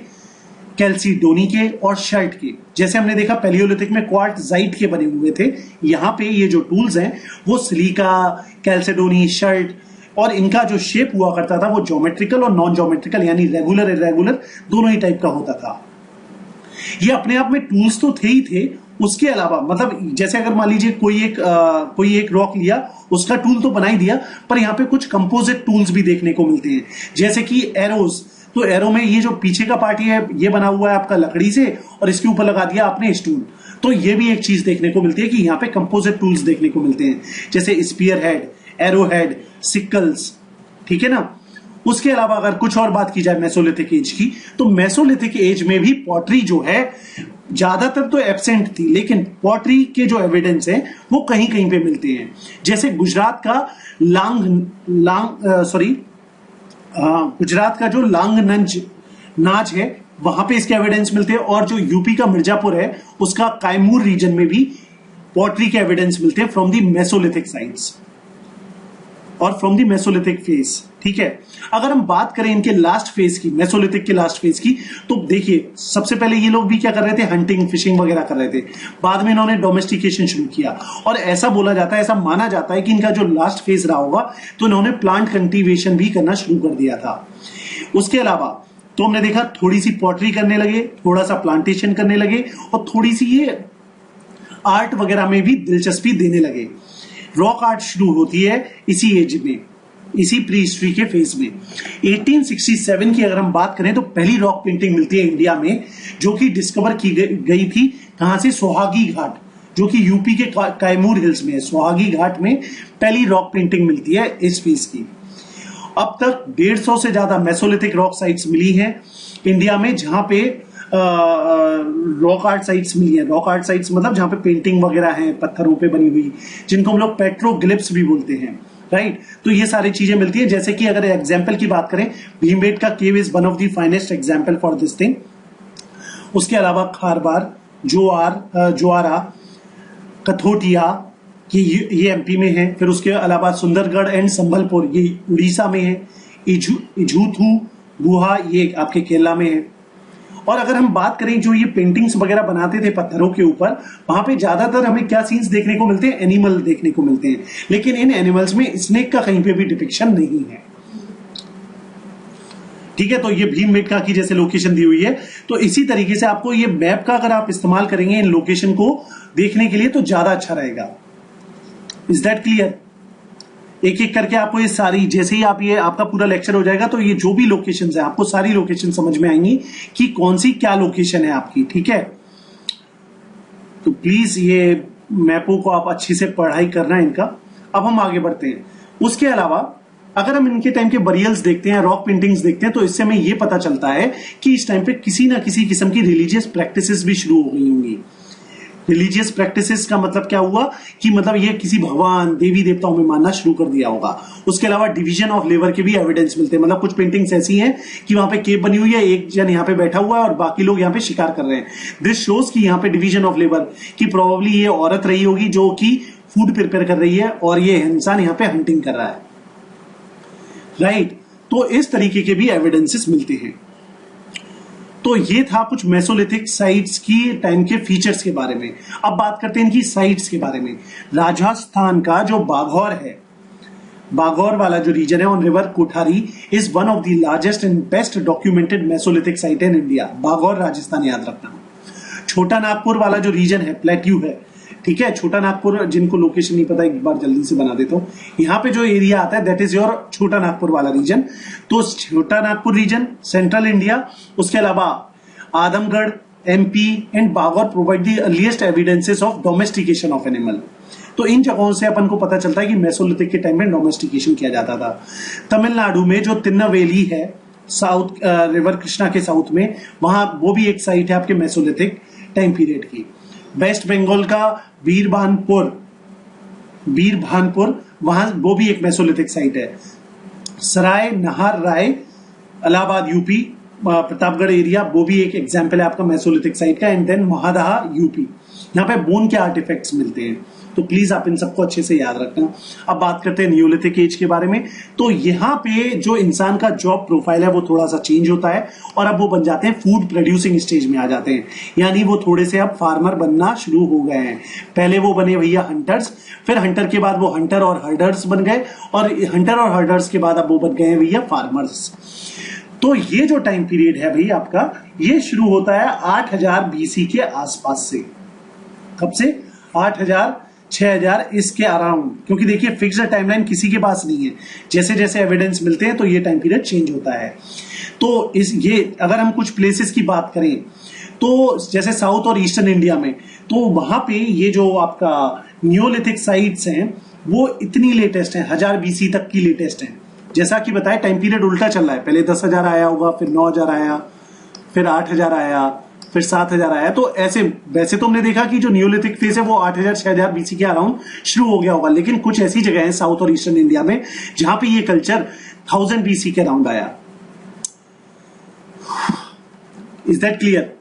कैल्सिडोनी के और शर्ट के। जैसे हमने देखा पैलियोलिथिक में क्वार्टजाइट के बने हुए थे, यहां पे ये जो टूल्स हैं वो सिलिका, कैल्सिडोनी, शर्ट, और इनका जो शेप हुआ करता था वो ज्योमेट्रिकल और नॉन ज्योमेट्रिकल, यानी रेगुलर इरेगुलर दोनों ही टाइप का होता था। ये अपने आप में टूल्स तो थे ही थे, उसके अलावा मतलब जैसे अगर मान लीजिए कोई एक रॉक लिया, उसका टूल तो बना ही दिया, पर यहाँ पे कुछ कंपोजिट टूल्स भी देखने को मिलते हैं, जैसे कि एरोज। तो एरो में ये जो पीछे का पार्ट है ये बना हुआ है आपका लकड़ी से, और इसके ऊपर लगा दिया आपने स्टोन। तो ये भी एक चीज देखने को मिलती है कि यहाँ पे कंपोजिट टूल्स देखने को मिलते हैं, जैसे spear head, arrow head, sickles, ठीक है ना। उसके अलावा अगर कुछ और बात की जाए मेसोलिथिक एज की, तो मेसोलिथिक एज में भी पॉटरी जो है ज्यादातर तो एब्सेंट थी, लेकिन पॉटरी के जो एविडेंस है वो कहीं कहीं पे मिलते हैं। जैसे गुजरात का गुजरात का जो लांगनंज नाच है, वहां पे इसके एविडेंस मिलते हैं, और जो यूपी का मिर्जापुर है उसका कैमूर रीजन में भी पॉटरी के एविडेंस मिलते हैं फ्रॉम द मेसोलिथिक साइट्स और फ्रॉम द मेसोलिथिक फेज, ठीक है। अगर हम बात करें इनके लास्ट फेज की, मेसोलिथिक के लास्ट फेज की, तो देखिए सबसे पहले ये लोग भी क्या कर रहे थे? हंटिंग, फिशिंग वगैरह कर रहे थे। बाद में इन्होंने डोमेस्टिकेशन शुरू किया, और ऐसा बोला जाता है, ऐसा माना जाता है कि इनका जो लास्ट फेज रहा होगा तो इन्होंने प्लांट कल्टीवेशन भी करना शुरू कर दिया था। उसके अलावा तो हमने देखा थोड़ी सी पॉटरी करने लगे, थोड़ा सा प्लांटेशन करने लगे, और थोड़ी सी ये आर्ट वगैरह में भी दिलचस्पी देने लगे। रॉक आर्ट शुरू होती है इसी एज में, इसी प्री हिस्ट्री के फेज में। 1867 की अगर हम बात करें तो पहली रॉक पेंटिंग मिलती है इंडिया में, जो कि डिस्कवर की गई थी कहां से? सोहागी घाट, जो कि यूपी के कैमूर हिल्स में है। सोहागी घाट में पहली रॉक पेंटिंग मिलती है इस फेज की। अब तक 150 से ज्यादा मेसोलिथिक रॉक साइट्स मिली हैं इंडिया में, जहां पे रॉक आर्ट साइट्स मिली है। रॉक आर्ट साइट्स मतलब जहां पे पेंटिंग वगैरह है पत्थरों पे बनी हुई, जिनको हम लोग पेट्रोग्लिप्स भी बोलते हैं, राइट। तो ये सारी चीजें मिलती है। जैसे कि अगर एग्जाम्पल की बात करें, भीमबेटका केव is one of the finest example for this thing. उसके अलावा खारबार, जोआरा, कथोटिया, ये एमपी में है। फिर उसके अलावा सुंदरगढ़ एंड संबलपुर, ये उड़ीसा में है। इझूथू गुहा, ये आपके केरला में है। और अगर हम बात करें जो ये पेंटिंग्स वगैरह बनाते थे पत्थरों के ऊपर, वहां पे ज्यादातर हमें क्या सीन्स देखने को मिलते हैं? एनिमल देखने को मिलते हैं, लेकिन इन एनिमल्स में स्नेक का कहीं पे भी डिपिक्शन नहीं है, ठीक है। तो ये भीमबेटका की जैसे लोकेशन दी हुई है, तो इसी तरीके से आपको ये मैप का अगर आप इस्तेमाल करेंगे इन लोकेशन को देखने के लिए तो ज्यादा अच्छा रहेगा। Is that clear? एक एक करके आपको ये सारी, जैसे ही आप ये आपका पूरा लेक्चर हो जाएगा तो ये जो भी लोकेशंस है आपको सारी लोकेशन समझ में आएंगी कि कौन सी क्या लोकेशन है आपकी, ठीक है। तो प्लीज ये मैपों को आप अच्छे से पढ़ाई करना इनका। अब हम आगे बढ़ते हैं। उसके अलावा अगर हम इनके टाइम के बरियल्स देखते हैं, रॉक पेंटिंग्स देखते हैं, तो इससे हमें यह पता चलता है कि इस टाइम पे किसी ना किसी किस्म की रिलीजियस प्रैक्टिसेस भी शुरू हो गई होंगी। रिलीजियस प्रैक्टिसेस का मतलब क्या हुआ कि मतलब ये किसी भगवान देवी देवताओं में मानना शुरू कर दिया होगा। उसके अलावा डिवीजन ऑफ लेबर के भी एविडेंस मिलते हैं। मतलब कुछ पेंटिंग्स ऐसी हैं कि वहां पे केव बनी हुई है, एक जन यहाँ पे बैठा हुआ है और बाकी लोग यहाँ पे शिकार कर रहे हैं। दिस शोज कि यहाँ पे डिवीजन ऑफ लेबर की प्रोबेबली ये औरत रही होगी जो कि फूड प्रिपेयर कर रही है और ये इंसान यहाँ पे हंटिंग कर रहा है, राइट। तो इस तरीके के भी एविडेंसेस मिलते हैं। तो ये था कुछ मेसोलिथिक साइट्स की टाइम के फीचर्स के बारे में। अब बात करते हैं इनकी साइट्स के बारे में। राजस्थान का जो बाघौर है, बाघौर वाला जो रीजन है on river Kothari is one of the largest and best documented mesolithic site in India. Bagor Rajasthan याद रखना। छोटा नागपुर वाला जो रीजन है, प्लेट्यू है, ठीक है। छोटा नागपुर, जिनको लोकेशन नहीं पता एक बार जल्दी से बना देता हूं। यहां पे जो एरिया आता है दैट इज योर छोटा नागपुर वाला रीजन। तो छोटा नागपुर रीजन, सेंट्रल इंडिया, उसके अलावा Adamgarh, MP and Bagor provide the earliest evidences of domestication of animal. तो इन जगहों से अपन को पता चलता है कि मेसोलिथिक के टाइम में डोमेस्टिकेशन किया जाता था। तमिलनाडु में जो तिरुनेलवेली है, साउथ रिवर कृष्णा के साउथ में, वहां वो भी एक साइट है आपके मेसोलिथिक टाइम पीरियड की। वेस्ट बंगाल का वीरभानपुर, वहां वो भी एक मेसोलिथिक साइट है। सराय नहार राय, इलाहाबाद यूपी, प्रतापगढ़ एरिया, वो भी एक एग्जाम्पल है आपका मेसोलिथिक साइट का। एंड देन महादहा यूपी, यहाँ पे बोन के आर्टिफैक्ट्स मिलते हैं। तो प्लीज आप इन सबको अच्छे से याद रखना। अब बात करते हैं नियोलिथिक एज के बारे में। तो यहाँ पे जो इंसान का जॉब प्रोफाइल है वो थोड़ा सा चेंज होता है और अब वो बन जाते हैं फूड प्रोड्यूसिंग स्टेज में आ जाते हैं। यानी वो थोड़े से अब फार्मर बनना शुरू हो गए हैं। पहले वो बने भैया हंटर्स, फिर हंटर के बाद वो हंटर और हर्डर्स बन गए, और हंटर और हर्डर्स के बाद अब वो बन गए हैं भैया फार्मर्स। तो ये जो टाइम पीरियड है भाई आपका, ये शुरू होता है 8000 बीसी के आसपास से। कब से? 8000 6000 इसके अराउंड। क्योंकि देखिए फिक्स्ड टाइमलाइन किसी के पास नहीं है, जैसे जैसे एविडेंस मिलते हैं तो ये टाइम पीरियड चेंज होता है। तो ये अगर हम कुछ प्लेसेस की बात करें तो जैसे साउथ और ईस्टर्न इंडिया में, तो वहां पे ये जो आपका नियोलिथिक साइट्स हैं वो इतनी लेटेस्ट हैं, 1000 बीसी तक की लेटेस्ट हैं। जैसा कि बताया टाइम पीरियड उल्टा चल रहा है, पहले 10,000 आया होगा, फिर 9,000 आया, फिर 8,000 आया, फिर 7,000 आया। तो ऐसे वैसे तो हमने देखा कि जो नियोलिथिक फेज है वो 8,000 6,000 बीसी के अराउंड शुरू हो गया होगा, लेकिन कुछ ऐसी जगह है साउथ और ईस्टर्न इंडिया में जहां पे ये कल्चर 1000 बीसी के अराउंड आया। Is that clear?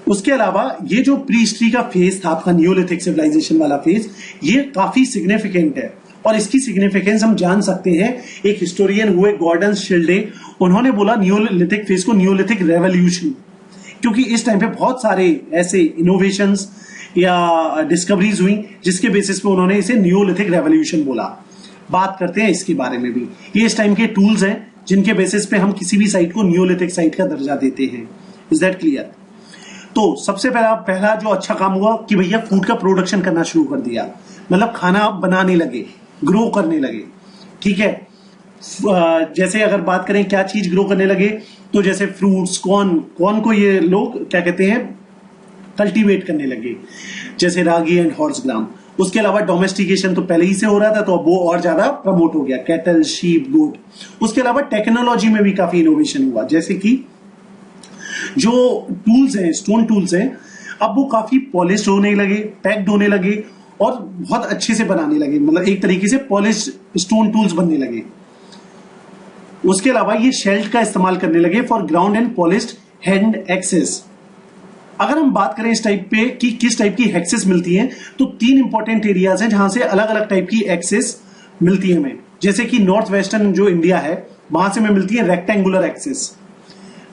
उसके अलावा ये जो प्री हिस्ट्री का फेज था आपका, नियोलिथिक सिविलाइजेशन वाला फेज, ये काफी सिग्निफिकेंट है और इसकी सिग्निफिकेंस हम जान सकते हैं। एक हिस्टोरियन हुए गॉर्डन शिल्डे, उन्होंने बोला नियोलिथिक फेज को नियोलिथिक रेवोल्यूशन, क्योंकि इस टाइम पे बहुत सारे ऐसे इनोवेशंस या डिस्कवरीज हुई जिसके बेसिस पे उन्होंने इसे नियोलिथिक रेवोल्यूशन बोला। बात करते हैं इसके बारे में भी। ये इस टाइम के टूल्स हैं जिनके बेसिस पे हम किसी भी साइट को नियोलिथिक साइट का दर्जा देते हैं। Is that clear? तो सबसे पहला जो अच्छा काम हुआ कि भैया फूड का प्रोडक्शन करना शुरू कर दिया, मतलब खाना बनाने लगे, ग्रो करने लगे। ठीक है, जैसे अगर बात करें क्या चीज ग्रो करने लगे, तो जैसे फ्रूट्स, कॉर्न को ये लोग क्या कहते हैं, कल्टीवेट करने लगे, जैसे रागी एंड हॉर्स ग्राम। उसके अलावा डोमेस्टिकेशन तो पहले ही से हो रहा था, तो अब वो और ज्यादा प्रमोट हो गया, कैटल, शीप, गोट। उसके अलावा टेक्नोलॉजी में भी काफी इनोवेशन हुआ, जैसे कि जो टूल्स हैं, स्टोन टूल्स हैं, अब वो काफी पॉलिश होने लगे, पैक्ड होने लगे और बहुत अच्छे से बनाने लगे, मतलब एक तरीके से पॉलिश स्टोन टूल्स बनने लगे। उसके अलावा ये शेल्ट का इस्तेमाल करने लगे for ground and polished hand axes. अगर हम बात करें इस टाइप पे कि किस टाइप की एक्सेस मिलती है, तो 3 इंपॉर्टेंट एरियाज हैं जहां से अलग अलग टाइप की एक्सेस मिलती है हमें। जैसे कि नॉर्थ वेस्टर्न जो इंडिया है वहां से हमें मिलती है rectangular axes,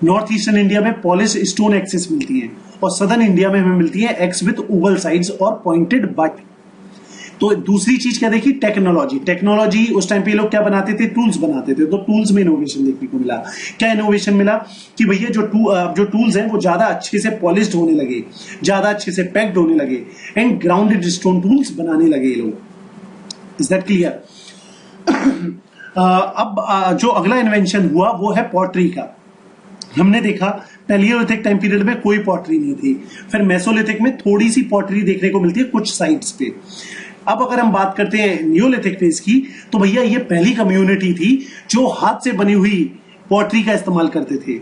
north eastern India में पॉलिश स्टोन एक्सेस मिलती है, और सदर्न इंडिया में हमें मिलती है एक्स विथ ओवल साइड्स और पॉइंटेड बट। तो दूसरी चीज क्या देखी, टेक्नोलॉजी। उस टाइम पे लोग क्या बनाते थे, टूल्स बनाते थे, तो टूल्स में इनोवेशन देखने को मिला। क्या इनोवेशन मिला कि भैया जो टूल्स हैं वो ज्यादा अच्छे से पॉलिश्ड होने लगे, ज्यादा अच्छे से पैक्ड होने लगे, एंड ग्राउंडेड स्टोन टूल्स बनाने लगे ये लोग। Is that clear? अब जो अगला इन्वेंशन हुआ वो है पॉटरी का। हमने देखा पैलियोलिथिक टाइम पीरियड में कोई पॉटरी नहीं थी, फिर मेसोलिथिक में थोड़ी सी पॉटरी देखने को मिलती है कुछ साइट्स पे। अब अगर हम बात करते हैं नियोलिथिक फेज की, तो भैया ये पहली कम्युनिटी थी जो हाथ से बनी हुई पॉटरी का इस्तेमाल करते थे,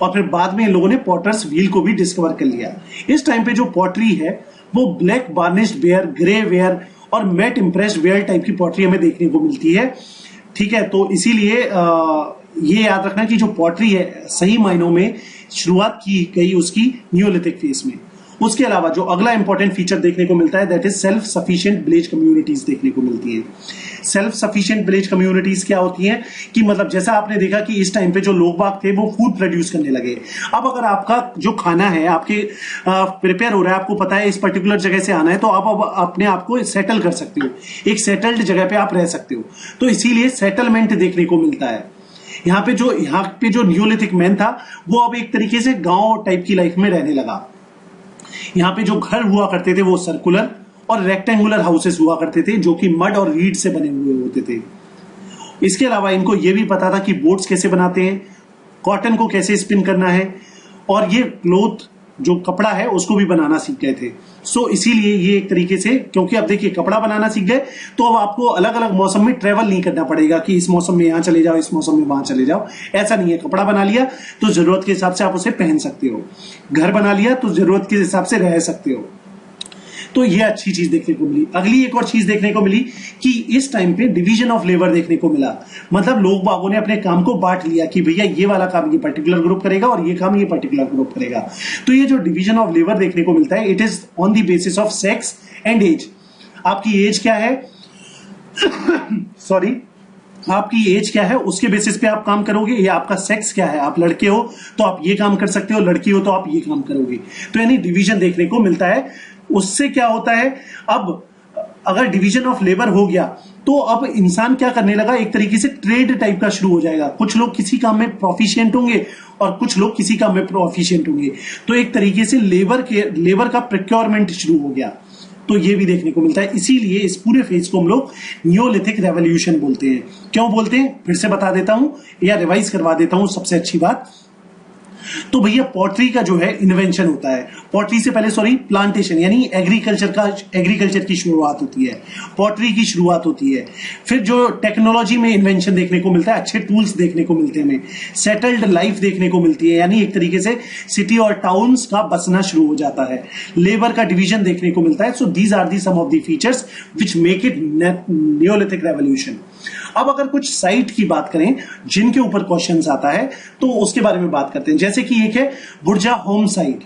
और फिर बाद में इन लोगों ने पॉटर्स व्हील को भी डिस्कवर कर लिया। इस टाइम पे जो पॉटरी है वो ब्लैक बार्निश्ड वेयर, ग्रे वेयर और मैट इम्प्रेस्ड वेयर टाइप की पॉटरी हमें देखने को मिलती है। ठीक है, तो इसीलिए ये याद रखना कि जो पॉटरी है सही मायनों में शुरुआत की गई उसकी नियोलिथिक फेज में। उसके अलावा जो अगला इंपॉर्टेंट फीचर देखने को मिलता है that is self sufficient village communities देखने को मिलती हैं। सेल्फ सफिशिएंट विलेज कम्युनिटीज क्या होती हैं कि मतलब जैसा आपने देखा कि इस टाइम पे जो लोग बाग थे वो फूड प्रोड्यूस करने लगे। अब अगर आपका जो खाना है आपके प्रिपेयर हो रहा है, आपको पता है इस पर्टिकुलर जगह से आना है, तो आप अब अपने आप को सेटल कर सकते हो, एक सेटल्ड जगह पे आप रह सकते हो। तो इसीलिए सेटलमेंट देखने को मिलता है। यहाँ पे जो नियोलिथिक मैन था वो अब एक तरीके से गांव टाइप की लाइफ में रहने लगा। यहाँ पे जो घर हुआ करते थे वो सर्कुलर और रेक्टेंगुलर हाउसेस हुआ करते थे जो कि मड और रीड से बने हुए होते थे। इसके अलावा इनको ये भी पता था कि बोट्स कैसे बनाते हैं, कॉटन को कैसे स्पिन करना है, और ये क्लोथ जो कपड़ा है उसको भी बनाना सीख गए थे। सो इसीलिए ये एक तरीके से, क्योंकि अब देखिए कपड़ा बनाना सीख गए तो अब आपको अलग अलग मौसम में ट्रेवल नहीं करना पड़ेगा कि इस मौसम में यहां चले जाओ, इस मौसम में वहां चले जाओ। ऐसा नहीं है, कपड़ा बना लिया तो जरूरत के हिसाब से आप उसे पहन सकते हो, घर बना लिया तो जरूरत के हिसाब से रह सकते हो। तो ये अच्छी चीज देखने को मिली। अगली एक और चीज देखने को मिली कि इस टाइम पे डिवीजन ऑफ लेबर देखने को मिला। मतलब लोग बागों ने अपने काम को बांट लिया कि भैया ये वाला काम ये पर्टिकुलर ग्रुप करेगा और ये काम ये पर्टिकुलर ग्रुप करेगा। तो ये जो डिवीजन ऑफ लेबर देखने को मिलता है it is on the basis of sex and age. आपकी एज क्या है सॉरी आपकी एज क्या है उसके बेसिस पे आप काम करोगे, या आपका सेक्स क्या है, आप लड़के हो तो आप ये काम कर सकते हो, लड़की हो तो आप ये काम करोगे। तो यानी डिवीजन देखने को मिलता है। उससे क्या होता है, अब अगर डिवीजन ऑफ लेबर हो गया तो अब इंसान क्या करने लगा, एक तरीके से ट्रेड टाइप का शुरू हो जाएगा। कुछ लोग किसी काम में प्रोफिशिएंट होंगे और कुछ लोग किसी काम में प्रोफिशिएंट होंगे। तो एक तरीके से लेबर का प्रोक्योरमेंट शुरू हो गया। तो ये भी देखने को मिलता है। इसीलिए इस पूरे फेज को हम लोग नियोलिथिक रेवोल्यूशन बोलते हैं। क्यों बोलते हैं फिर से बता देता हूं या रिवाइज करवा देता हूं। सबसे अच्छी बात तो भैया पॉटरी का जो है इन्वेंशन होता है। पॉटरी से पहले प्लांटेशन यानी एग्रीकल्चर की शुरुआत होती है, पॉटरी की शुरुआत होती है। फिर जो टेक्नोलॉजी में इन्वेंशन देखने को मिलता है, अच्छे टूल्स देखने को मिलते हैं हमें, सेटल्ड लाइफ देखने को मिलती है, यानी एक तरीके से सिटी और टाउन्स का बसना शुरू हो जाता है। लेबर का डिवीजन देखने को मिलता है। So these are the some of the features which make it neolithic revolution. अब अगर कुछ साइट की बात करें जिनके ऊपर क्वेश्चंस आता है तो उसके बारे में बात करते हैं। जैसे कि एक है बुर्जा होम साइट।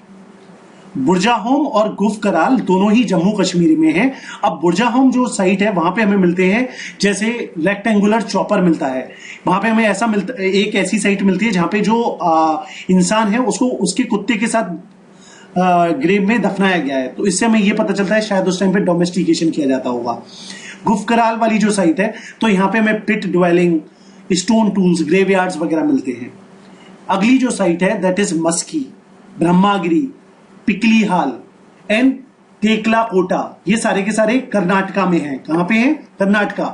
बुर्जा होम और गुफ कराल दोनों ही जम्मू कश्मीर में है। अब बुर्जा होम जो साइट है वहां पे हमें मिलते हैं जैसे रेक्टेंगुलर चॉपर मिलता है। वहां पे हमें ऐसा मिलता, एक ऐसी साइट मिलती है जहां पे जो इंसान है उसको उसके कुत्ते के साथ ग्रेव में दफनाया गया है। तो इससे हमें यह पता चलता है शायद उस टाइम पे डोमेस्टिकेशन किया जाता होगा। गुफकराल वाली जो साइट है तो यहाँ पे हमें pit dwelling, stone tools, graveyards वगैरह मिलते हैं। अगली जो साइट है दैट इज मस्की, ब्रह्मागिरी, पिकली हाल एंड टेकला कोटा। ये सारे के सारे कर्नाटका में हैं। कहां पे हैं? कर्नाटका।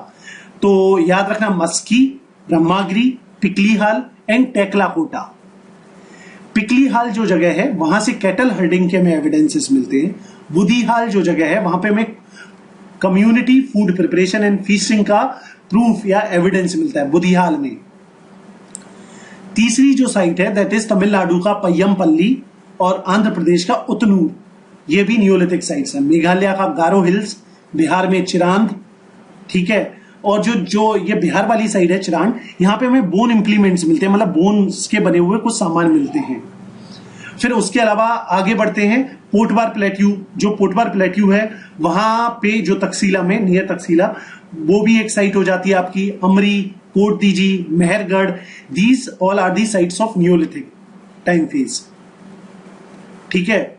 तो याद रखना मस्की, ब्रह्मागिरी, पिकली हाल एंड टेकला कोटा। पिकली हाल जो जगह है वहां से कैटल हर्डिंग के हमें एविडेंसेस मिलते हैं। बुधी हाल जो जगह है वहां पे हमें community food preparation and feasting का प्रूफ या एविडेंस मिलता है बुधियाल में। तीसरी जो साइट है दैट इज तमिलनाडु का पय्यमपल्ली और आंध्र प्रदेश का उतनूर। ये भी नियोलिथिक साइट्स है। मेघालय का गारो हिल्स, बिहार में चिरांद, ठीक है। और जो ये बिहार वाली साइड है चिरांद, यहां पे हमें बोन इंप्लीमेंट्स मिलते हैं, मतलब बोन्स के बने हुए कुछ सामान मिलते हैं। फिर उसके अलावा आगे बढ़ते हैं पोटबार प्लेट्यू। जो पोटबार प्लेट्यू है वहां पे जो तकसीला में, नियर तकसीला, वो भी एक साइट हो जाती है आपकी। Amri, Kot Diji, Mehrgarh, these all are the sites of neolithic time phase, ठीक है।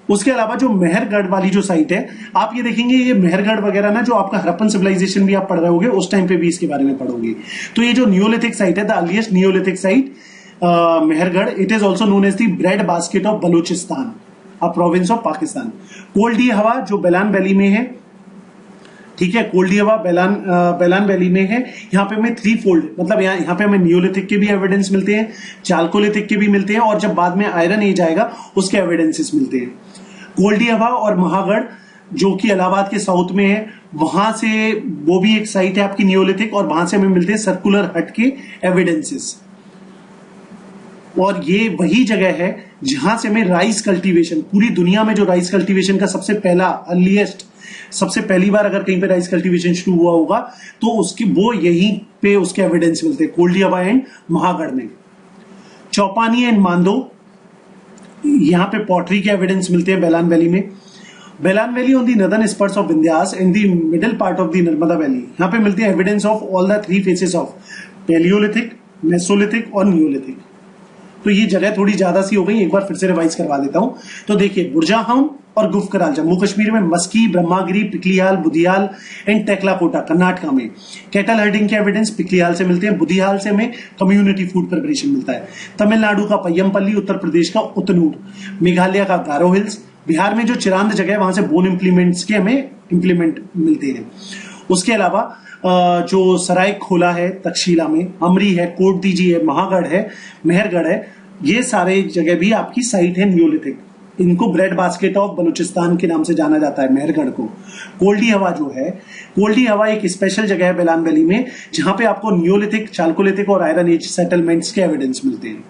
उसके अलावा जो मेहरगढ़ वाली जो साइट है, आप ये देखेंगे ये मेहरगढ़ वगैरह ना, जो आपका हरप्पन सिविलाइजेशन भी आप पढ़ रहे होगे उस टाइम पे भी इसके बारे में पढ़ोगे। तो ये जो नियोलिथिक साइट है, the earliest neolithic site Mehrgarh, it is also known as the bread basket of Baluchistan, a province of Pakistan. Koldihwa जो बेलान वैली में है, ठीक है, कोल्डी हवा बेलान वैली में है। यहाँ पे हमें थ्री फोल्ड, मतलब यहाँ पे हमें नियोलिथिक के भी एविडेंस मिलते हैं, चालकोलिथिक के भी मिलते हैं, और जब बाद में आयरन एज आएगा उसके एविडेंसेस मिलते हैं। कोल्डी हवा और महागढ़ जो कि इलाहाबाद के साउथ में है, वहां से वो भी एक साइट है आपकी नियोलिथिक, और वहां से हमें मिलते हैं सर्कुलर हट के एविडेंसेस। और ये वही जगह है जहां से हमें राइस कल्टीवेशन, पूरी दुनिया में जो राइस कल्टीवेशन का सबसे पहला अर्लीस्ट, सबसे पहली बार अगर कहीं पे राइस कल्टीवेशन शुरू हुआ होगा तो उसकी वो यहीं पे उसके एविडेंस मिलते हैं, कोल्डी हवा एंड महागढ़ में। चौपानी एंड मांदो, यहां पे पॉटरी के एविडेंस मिलते हैं बेलान वैली में। Belan valley on the northern spurs of Vindhyas and the middle part of the Narmada valley, यहां पे मिलते हैं evidence of all the three phases of palaeolithic, mesolithic और न्यूलिथिक। तो ये जगह थोड़ी ज्यादा सी हो गई, एक बार फिर से रिवाइज करवा देता हूं। तो देखिए, बुरजाहम और गुफकराल जम्मू कश्मीर में, मस्की, ब्रह्मागिरी, पिकलियाल, बुधियाल एंड टेकलाकोटा कर्नाटका में। कैटल हर्डिंग के एविडेंस पिकलियाल से मिलते हैं, बुधियाल से हमें कम्युनिटी फूड प्रिपरेशन मिलता है। तमिलनाडु का पय्यमपल्ली, उत्तर प्रदेश का उतनूर, मेघालय का गारो हिल्स, बिहार में जो चिरांद जगह है वहां से बोन इम्प्लीमेंट्स के हमें इम्प्लीमेंट मिलते हैं। उसके अलावा जो सराय खोला है तक्षशिला में, अमरी है, कोट दीजी है, महागढ़ है, मेहरगढ़ है, ये सारे जगह भी आपकी साइट है न्यूलिथिक। इनको ब्रेड बास्केट ऑफ बलूचिस्तान के नाम से जाना जाता है, मेहरगढ़ को। कोल्डी हवा जो है, कोल्डी हवा एक स्पेशल जगह है बेलान वैली में, जहां पे आपको न्यूलिथिक, चालकोलिथिक और आयरन एज सेटलमेंट्स के एविडेंस मिलते हैं।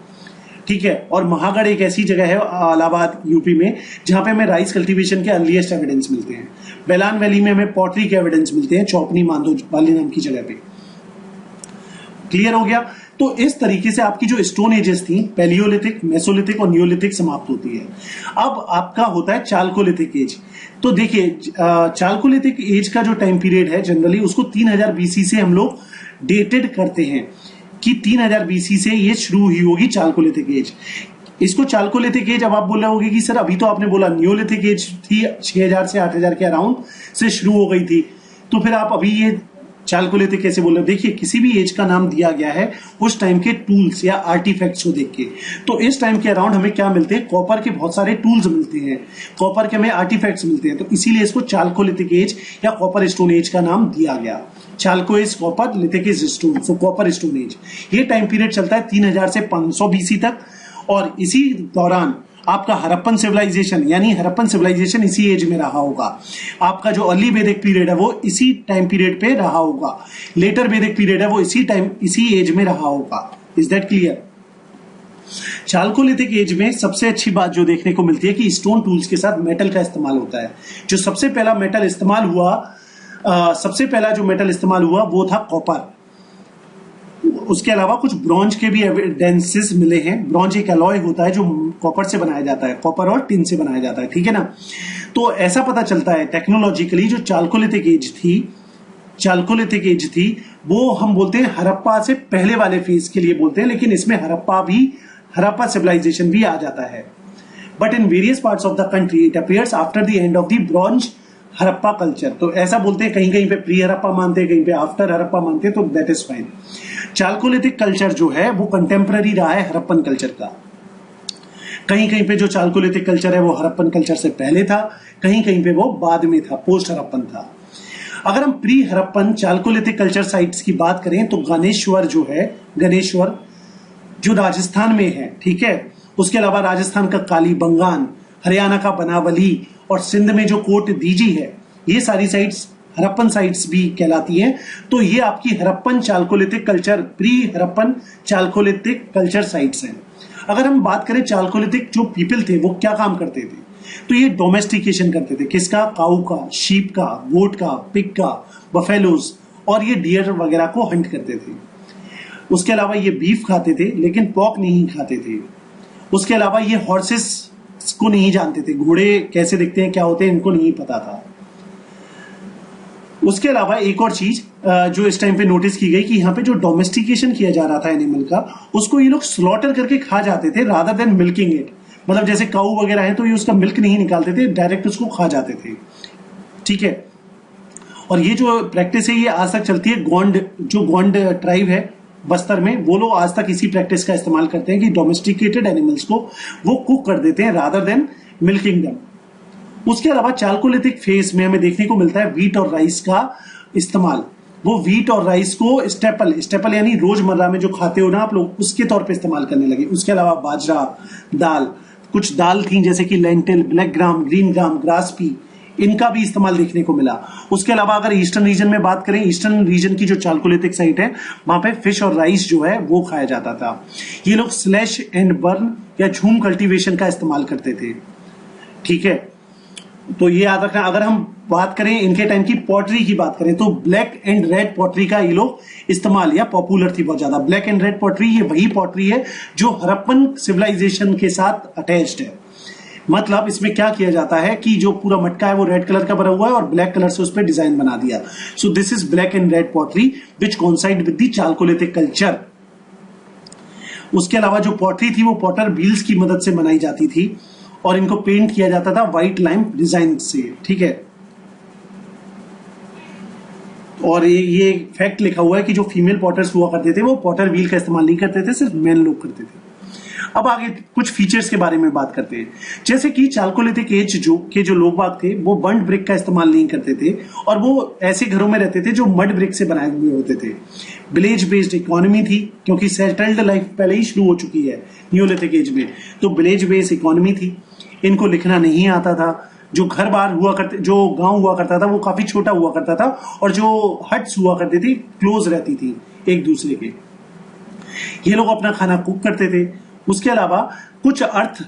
ठीक है। और महागढ़ एक ऐसी जगह है इलाहाबाद यूपी में, जहां पे हमें राइस कल्टीवेशन के अर्लीस्ट एविडेंस मिलते हैं। बेलान वैली में हमें पॉटरी के एविडेंस मिलते हैं, चौपनी मांदो वाली नाम की जगह पे। क्लियर हो गया? तो इस तरीके से आपकी जो स्टोन एजेस थी, पैलियोलिथिक, मेसोलिथिक और न्यूलिथिक समाप्त होती है। अब आपका होता है चालकोलिथिक एज। तो देखिए, चालकोलिथिक एज का जो टाइम पीरियड है जनरली उसको 3000 बीसी से हम लोग डेटेड करते हैं कि 3000 बीसी से ये शुरू हुई होगी चालकोलिथिक एज। इसको चालकोलिथिक एज, अब आप बोल रहे होगे कि सर अभी तो आपने बोला न्यूलिथिक एज थी 6000 से 8000 के अराउंड से शुरू हो गई थी, तो फिर आप अभी ये चालकोलिथिक कैसे बोल रहे? देखिए, किसी भी एज का नाम दिया गया है उस टाइम के टूल्स या आर्टिफैक्ट्स को देख के। तो इस टाइम के अराउंड हमें क्या मिलते हैं? कॉपर के बहुत सारे टूल्स मिलते हैं, कॉपर के हमें आर्टिफैक्ट्स मिलते हैं, तो इसीलिए इसको चालकोलिथिक एज या कॉपर स्टोन एज का नाम दिया गया। Chalco is copper, lithic is stone, so copper stone age. ये टाइम पीरियड चलता है 3000 से 500 बीसी तक, और इसी दौरान आपका हरप्पन सिविलाइजेशन, यानी हरप्पन सिविलाइजेशन इसी एज में रहा होगा। आपका जो अर्ली वैदिक पीरियड है वो इसी टाइम पीरियड पे रहा होगा। लेटर वैदिक पीरियड है वो इसी एज में रहा होगा। Is that clear? Chalcolithic age में सबसे अच्छी बात जो देखने को मिलती है कि स्टोन टूल्स के साथ मेटल का इस्तेमाल होता है। जो सबसे पहला मेटल इस्तेमाल हुआ वो था कॉपर। उसके अलावा कुछ ब्रॉन्ज के भी एविडेंसेस मिले हैं। ब्रॉन्ज एक अलॉय होता है जो कॉपर से बनाया जाता है, कॉपर और टिन से बनाया जाता है, ठीक है ना। तो ऐसा पता चलता है टेक्नोलॉजिकली जो चालकोलिथिक एज थी वो हम बोलते हैं हरप्पा से पहले वाले फेज के लिए बोलते हैं, लेकिन इसमें हरप्पा सिविलाइजेशन भी आ जाता है। But in various parts of the country it appears after the end of the bronze Harappa culture. तो ऐसा बोलते हैं, कहीं कहीं पे प्री हरप्पा मानते हैं, कहीं पे आफ्टर हरप्पा मानते हैं, तो that is fine. Chalcolithic culture जो है वो कंटेम्पररी रहा है हरप्पन कल्चर का। कहीं कहीं पे जो चालकोलिथिक कल्चर है वो हरप्पन कल्चर से पहले था, कहीं कहीं पे वो बाद में था, पोस्ट हरप्पन था। अगर हम pre Harappan Chalcolithic culture sites की बात करें तो गणेश्वर जो राजस्थान में है, ठीक है। उसके अलावा राजस्थान का कालीबंगान, हरियाणा का बनावली और सिंध में जो कोट दीजी है, ये सारी साइट्स हरप्पन साइट्स भी कहलाती हैं। तो ये आपकी Harappan Chalcolithic culture, pre Harappan Chalcolithic culture sites हैं। अगर हम बात करें चालकोलिथिक जो पीपल थे वो क्या काम करते थे, तो ये डोमेस्टिकेशन करते थे। किसका? काऊ का, शीप का, गोट का, पिग का, बफेलोज, और ये डियर वगैरह को हंट करते थे। उसके अलावा ये बीफ खाते थे लेकिन पॉक नहीं खाते थे। उसके अलावा ये हॉर्सेस को नहीं जानते थे, घोड़े कैसे दिखते हैं, क्या होते हैं, इनको नहीं पता था। उसके अलावा एक और चीज जो इस टाइम पे नोटिस की गई कि यहाँ पे जो डोमेस्टिकेशन किया जा रहा था एनिमल का, उसको ये लोग स्लॉटर करके खा जाते थे रादर देन मिल्किंग इट। मतलब जैसे काऊ वगैरह है तो ये उसका मिल्क नहीं निकालते थे, डायरेक्ट उसको खा जाते थे, ठीक है। और ये जो प्रैक्टिस है ये आज तक चलती है। गोंड ट्राइब है बस्तर में, वो लोग आज तक इसी प्रैक्टिस का इस्तेमाल करते हैं कि डोमेस्टिकेटेड एनिमल्स को वो कुक कर देते हैं रादर देन मिल्किंग देम। उसके अलावा चालकोलिथिक फेज में हमें देखने को मिलता है व्हीट और राइस का इस्तेमाल। वो व्हीट और राइस को स्टेपल यानी रोजमर्रा में जो खाते हो ना आप लोग, उसके तौर पे इस्तेमाल करने लगे। उसके अलावा बाजरा, दाल, कुछ दाल थी जैसे कि lentil, black gram, green gram, grass P, इनका भी इस्तेमाल देखने को मिला। उसके अलावा अगर ईस्टर्न रीजन में बात करें, ईस्टर्न रीजन की जो चालकोलिथिक साइट है वहां पे फिश और राइस जो है वो खाया जाता था। ये लोग स्लैश एंड बर्न या झूम कल्टीवेशन का इस्तेमाल करते थे। ठीक है, तो ये याद रखना। अगर हम बात करें इनके टाइम की पॉटरी की बात करें तो ब्लैक एंड रेड पॉटरी का ये लोग इस्तेमाल या पॉपुलर थी बहुत ज्यादा। ब्लैक एंड रेड पॉटरी ये वही पॉटरी है जो हड़प्पन सिविलाइजेशन के साथ अटैच्ड है। मतलब इसमें क्या किया जाता है कि जो पूरा मटका है वो रेड कलर का बना हुआ है और ब्लैक कलर से उस पर डिजाइन बना दिया। सो this is black and red pottery which coincide with the Chalcolithic culture. उसके अलावा जो पॉटरी थी वो पॉटर व्हील्स की मदद से बनाई जाती थी और इनको पेंट किया जाता था व्हाइट लाइम डिजाइन से। ठीक है, और ये फैक्ट लिखा हुआ है कि जो फीमेल पॉटर्स हुआ करते थे वो पॉटर व्हील का इस्तेमाल नहीं करते थे, सिर्फ मेन लोग करते थे। अब आगे कुछ फीचर्स के बारे में बात करते हैं। जैसे कि चालकोलिथिक एज जो लोग बाग थे वो बर्न्ड ब्रिक का इस्तेमाल नहीं करते थे और वो ऐसे घरों में रहते थे जो मड ब्रिक से बनाए हुए होते थे। विलेज बेस्ड इकोनॉमी थी क्योंकि सेटल्ड लाइफ पहले ही शुरू हो चुकी है न्यूलिथिक एज में, तो विलेज बेस्ड इकोनॉमी थी। इनको लिखना नहीं आता था। जो घर बार हुआ करते, जो गांव हुआ करता था वो काफी छोटा हुआ करता था और जो हट्स हुआ करती थी क्लोज रहती थी एक दूसरे के। ये लोग अपना खाना कुक करते थे। उसके अलावा कुछ अर्थ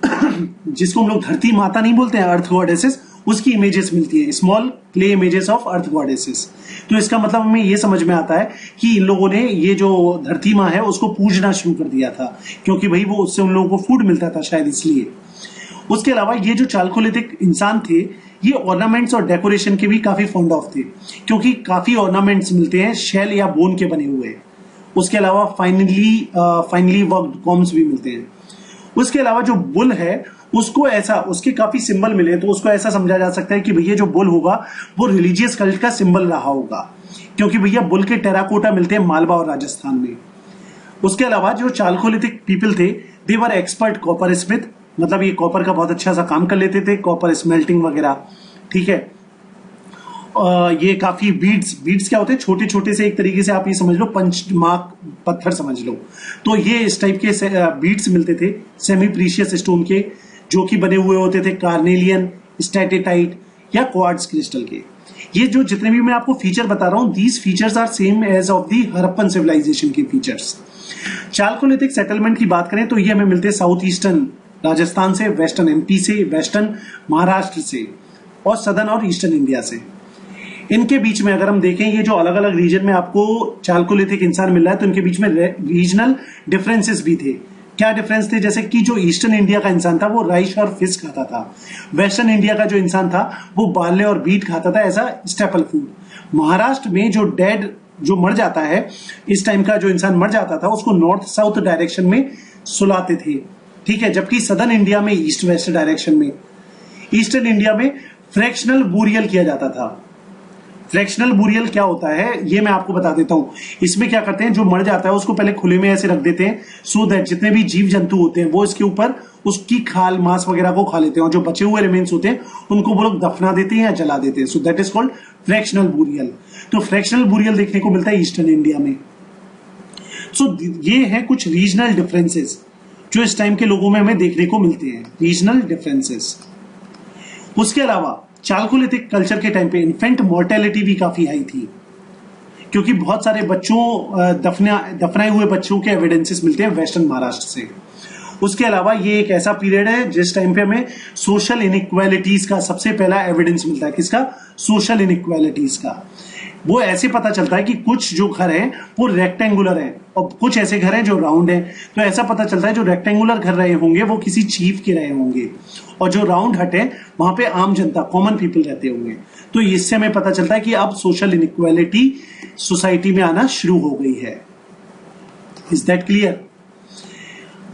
जिसको हम लोग धरती माता नहीं बोलते हैं, अर्थ गॉडेसेस, उसकी इमेजेस मिलती है, small clay images of earth goddesses. तो इसका मतलब हमें ये समझ में आता है कि इन लोगों ने ये जो धरती माँ है उसको पूजना शुरू कर दिया था क्योंकि भाई वो उससे उन लोगों को फूड मिलता था शायद इसलिए। उसके अलावा ये जो चालकोलिथिक इंसान थे ये ऑर्नामेंट्स और डेकोरेशन के भी काफी फॉन्ड ऑफ थे क्योंकि काफी ऑर्नामेंट्स मिलते हैं शेल या बोन के बने हुए। उसके अलावा फाइनली वर्क्ड कॉम्स भी मिलते हैं। उसके अलावा जो बुल है उसको ऐसा, उसके काफी सिंबल मिले तो उसको ऐसा समझा जा सकता है कि भैया जो बुल होगा वो रिलीजियस कल्ट का सिंबल रहा होगा क्योंकि भैया बुल के टेराकोटा मिलते हैं मालवा और राजस्थान में। उसके अलावा जो चालकोलिथिक पीपल थे दे वर एक्सपर्ट कॉपर स्मिथ, मतलब ये कॉपर का बहुत अच्छा सा काम कर लेते थे, कॉपर स्मेल्टिंग वगैरह। ठीक है, ये काफी बीड्स क्या होते हैं, छोटे छोटे से, एक तरीके से आप ये समझ लो पंच मार्क पत्थर समझ लो। तो ये इस टाइप के बीड्स मिलते थे सेमी प्रीशियस स्टोन के जो कि बने हुए होते थे कार्नेलियन, स्टैटेटाइट या क्वार्ट्ज क्रिस्टल के। ये जो जितने भी मैं आपको फीचर बता रहा हूं these features are same as of the Harappan civilisation के फीचर्स। चालकोलिथिक सेटलमेंट की बात करें तो ये हमें मिलते हैं साउथ ईस्टर्न राजस्थान से, वेस्टर्न एमपी से, वेस्टर्न महाराष्ट्र से और सदर्न और ईस्टर्न इंडिया से। इनके बीच में अगर हम देखें ये जो अलग अलग रीजन में आपको चालकोलिथिक इंसान मिल रहा है तो इनके बीच में रीजनल डिफरेंसेस भी थे। क्या डिफरेंस थे? जैसे कि जो ईस्टर्न इंडिया का इंसान था वो राइस और फिश खाता था। वेस्टर्न इंडिया का जो इंसान था वो बार्ले और बीट खाता था as a staple food. Maharashtra में जो मर जाता है, इस टाइम का जो इंसान मर जाता था उसको नॉर्थ साउथ डायरेक्शन में सुलाते थे। ठीक है, जबकि सदर्न इंडिया में ईस्ट वेस्ट डायरेक्शन में, ईस्टर्न इंडिया में फ्रैक्शनल बूरियल किया जाता था। फ्रैक्शनल बूरियल क्या होता है ये मैं आपको बता देता हूं। इसमें क्या करते हैं, जो मर जाता है उसको पहले खुले में ऐसे रख देते हैं सो दैट जितने भी जीव जंतु होते हैं वो इसके ऊपर उसकी खाल मांस वगैरह को खा लेते हैं और जो बचे हुए रिमेन्स होते हैं उनको वो लोग दफना देते हैं या जला देते हैं। So that is called fractional burial. तो फ्रैक्शनल बूरियल देखने को मिलता है ईस्टर्न इंडिया में। सो ये है कुछ रीजनल डिफरेंसेस जो इस टाइम के लोगों में हमें देखने को मिलते हैं, रीजनल डिफरेंसेस। उसके अलावा चालकोलिथिक कल्चर के टाइम पे इन्फेंट मोर्टेलिटी भी काफी हाई थी क्योंकि बहुत सारे बच्चों दफनाए हुए बच्चों के एविडेंसेस मिलते हैं वेस्टर्न महाराष्ट्र से। उसके अलावा ये एक ऐसा पीरियड है जिस टाइम पे हमें सोशल इनइक्वालिटीज का सबसे पहला एविडेंस मिलता है। किसका? सोशल इनइक्वालिटीज का। वो ऐसे पता चलता है कि कुछ जो घर हैं वो रेक्टेंगुलर हैं और कुछ ऐसे घर हैं जो राउंड हैं। तो ऐसा पता चलता है जो रेक्टेंगुलर घर रहे होंगे वो किसी चीफ के रहे होंगे और जो राउंड हट है वहां पे आम जनता, कॉमन पीपल रहते होंगे। तो इससे हमें पता चलता है कि अब सोशल इनइक्वालिटी सोसाइटी में आना शुरू हो गई है। Is that clear?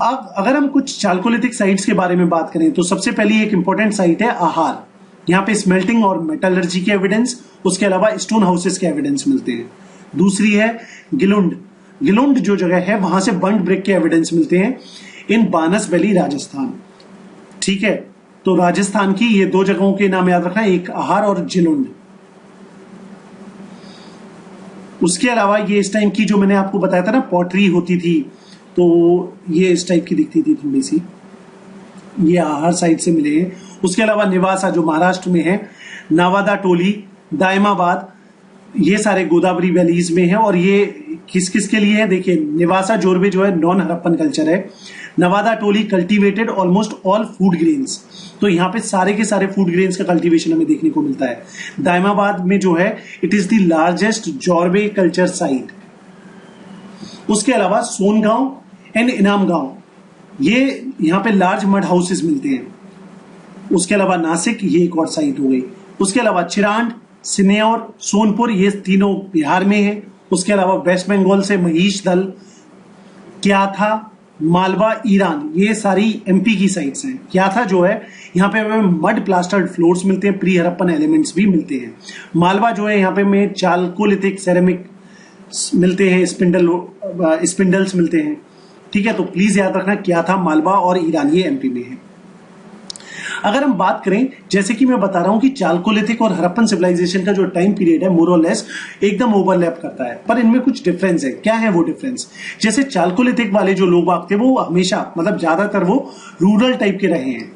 अब अगर हम कुछ चालकोलिथिक साइट्स के बारे में बात करें तो सबसे पहली एक इंपॉर्टेंट साइट है आहार। यहाँ पे स्मेल्टिंग और मेटलर्जी के एविडेंस, उसके अलावा स्टोन हाउसेस के एविडेंस मिलते हैं। दूसरी है गिलुंड। गिलुंड जो जगह है वहां से बर्न्ड ब्रिक के एविडेंस मिलते हैं इन बानस वैली राजस्थान। ठीक है, तो राजस्थान की ये दो जगहों के नाम याद रखना, एक आहार और जिलुंड। उसके अलावा ये इस टाइम की जो मैंने आपको बताया था ना पॉटरी होती थी, तो ये इस टाइप की दिखती थी थोड़ी सी, ये आहार साइड से मिले हैं। उसके अलावा निवासा जो महाराष्ट्र में है, नावादा टोली, दायमाबाद, ये सारे गोदावरी वैलीज में है। और ये किस किस के लिए है? देखिए, निवासा जोरबे जो है नॉन हड़प्पन कल्चर है। Navdatoli cultivated almost all food grains, तो यहाँ पे सारे के सारे फूड ग्रेन्स का कल्टीवेशन हमें देखने को मिलता है। दायमाबाद में जो है इट इज द लार्जेस्ट जोरबे कल्चर साइट। उसके अलावा सोनगांव एंड इनाम गांव, ये यहाँ पे लार्ज मड हाउसेस मिलते हैं। उसके अलावा नासिक, ये एक और साइट हो गई। उसके अलावा चिरांड, सिन्योर, सोनपुर, ये तीनों बिहार में है। उसके अलावा वेस्ट बंगाल से महिष दल, क्याथा, मालवा, ईरान, ये सारी एमपी की साइट्स हैं। क्याथा जो है यहाँ पे हमें मड प्लास्टर्ड फ्लोर्स मिलते हैं, प्री हड़प्पन एलिमेंट्स भी मिलते हैं। मालवा जो है यहाँ पे हमें चालकोलिथिक सेरेमिक मिलते हैं, स्पिंडल्स मिलते हैं। ठीक है, तो प्लीज याद रखना क्याथा, मालवा और ईरान ये एमपी में है। अगर हम बात करें, जैसे कि मैं बता रहा हूं कि चालकोलिथिक और हड़प्पन सिविलाइजेशन का जो टाइम पीरियड है मोर और लेस एकदम ओवरलैप करता है, पर इनमें कुछ डिफरेंस है। क्या है वो डिफरेंस? जैसे चालकोलिथिक वाले जो लोग थे वो हमेशा मतलब ज्यादातर वो रूरल टाइप के रहे हैं,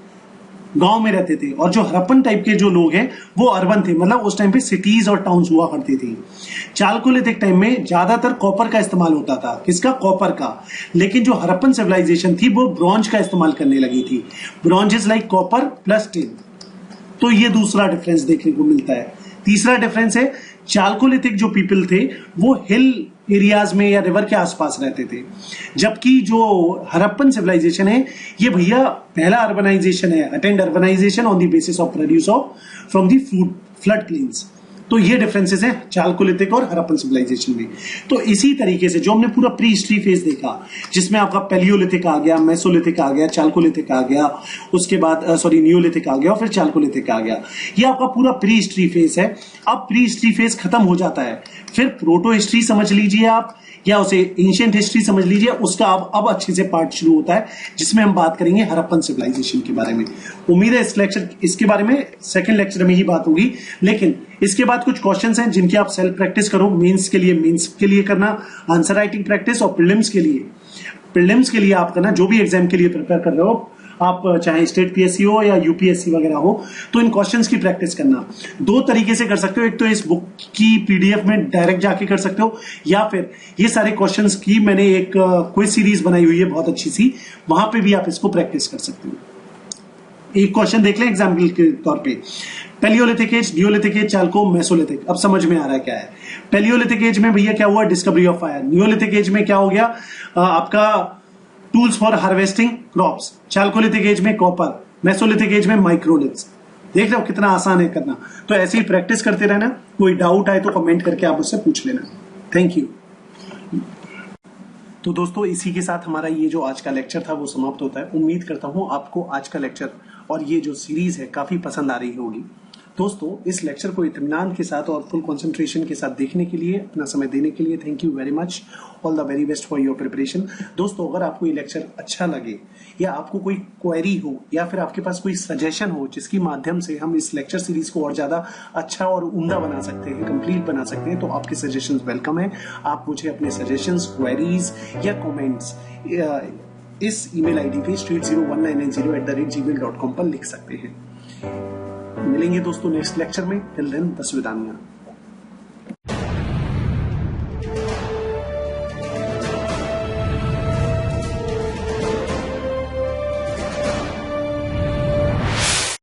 गांव में रहते थे। और जो हड़प्पन टाइप के जो लोग हैं वो अर्बन थे, मतलब उस टाइम पे सिटीज और टाउन्स हुआ करती थी। चालकोलिथिक टाइम में ज्यादातर कॉपर का इस्तेमाल होता था। किसका? कॉपर का। लेकिन जो हड़प्पन सिविलाइजेशन थी वो ब्रॉन्ज का इस्तेमाल करने लगी थी। Bronze is like copper plus tin. तो ये दूसरा डिफरेंस देखने को मिलता है। तीसरा डिफरेंस है, चालकोलिथिक जो पीपल थे वो हिल एरियाज में या रिवर के आसपास रहते थे, जबकि जो हड़प्पन सिविलाइजेशन है ये भैया पहला अर्बनाइजेशन है, attend urbanisation on the basis of produce of from the flood plains. तो ये डिफरेंसेस हैं चालकोलिथिक और हड़प्पन सिविलाइजेशन में। तो इसी तरीके से जो हमने पूरा प्री हिस्ट्री फेज देखा, जिसमें आपका पेलियोलिथिक आ गया, मेसोलिथिक आ गया, चालकोलिथिक आ गया, उसके बाद नियोलिथिक आ गया और फिर चालकोलिथिक आ गया, ये आपका पूरा प्री हिस्ट्री फेज है। अब प्री हिस्ट्री फेज खत्म हो जाता है, फिर प्रोटो हिस्ट्री समझ लीजिए आप, या उसे एंशिएंट हिस्ट्री समझ लीजिए। उसका अब अच्छे से पार्ट शुरू होता है जिसमें हम बात करेंगे हड़प्पन सिविलाइजेशन के बारे में। उम्मीद है इस लेक्चर इसके बारे में सेकंड लेक्चर में ही बात होगी, लेकिन इसके बाद कुछ क्वेश्चंस हैं जिनकी आप सेल्फ प्रैक्टिस करो। मेंस के लिए करना आंसर राइटिंग प्रैक्टिस, और प्रीलिम्स के लिए आप करना, जो भी एग्जाम के लिए प्रिपेयर कर रहे हो आप, चाहे स्टेट पीएससी हो या यूपीएससी वगैरह हो, तो इन क्वेश्चंस की प्रैक्टिस करना। दो तरीके से कर सकते हो, एक तो इस बुक की पीडीएफ में डायरेक्ट जाके कर सकते हो, या फिर ये सारे क्वेश्चंस की मैंने एक क्विज सीरीज बनाई हुई है बहुत अच्छी सी, वहां पे भी आप इसको प्रैक्टिस कर सकते हो। एक क्वेश्चन देख लें एग्जाम्पल के तौर पे, palaeolithic age, neolithic age, chalco, mesolithic. अब समझ में आ रहा है क्या है। पेलियोलिथिक एज में भैया क्या हुआ? Discovery of fire. Neolithic age में क्या हो गया? आपका tools for harvesting crops. Chalcolithic age में कॉपर, मेसोलिथिक एज में माइक्रोलिथ्स। देख रहे हो कितना आसान है करना। तो ऐसे ही प्रैक्टिस करते रहना। कोई डाउट आए तो कमेंट करके आप उससे पूछ लेना। Thank you. तो दोस्तों, इसी के साथ हमारा ये जो आज का लेक्चर था वो समाप्त होता है। उम्मीद करता हूं आपको आज का लेक्चर और ये जो सीरीज है काफी पसंद आ रही होगी। दोस्तों, इस लेक्चर को इत्मीनान के साथ और फुल कंसंट्रेशन के साथ देखने के लिए, अपना समय देने के लिए thank you very much. All the very best for your preparation. दोस्तों, अगर आपको ये लेक्चर अच्छा लगे या आपको कोई क्वेरी हो या फिर आपके पास कोई सजेशन हो जिसकी माध्यम से हम इस लेक्चर सीरीज को और ज्यादा अच्छा और उम्दा बना सकते हैं, कंप्लीट बना सकते हैं, तो आपके सजेशंस वेलकम है। आप मुझे अपने सजेशंस, क्वेरीज या कमेंट्स इस ईमेल आईडी पे street0199@gmail.com पर लिख सकते हैं। मिलेंगे दोस्तों नेक्स्ट लेक्चर में। टिल देन, बस विदानिया।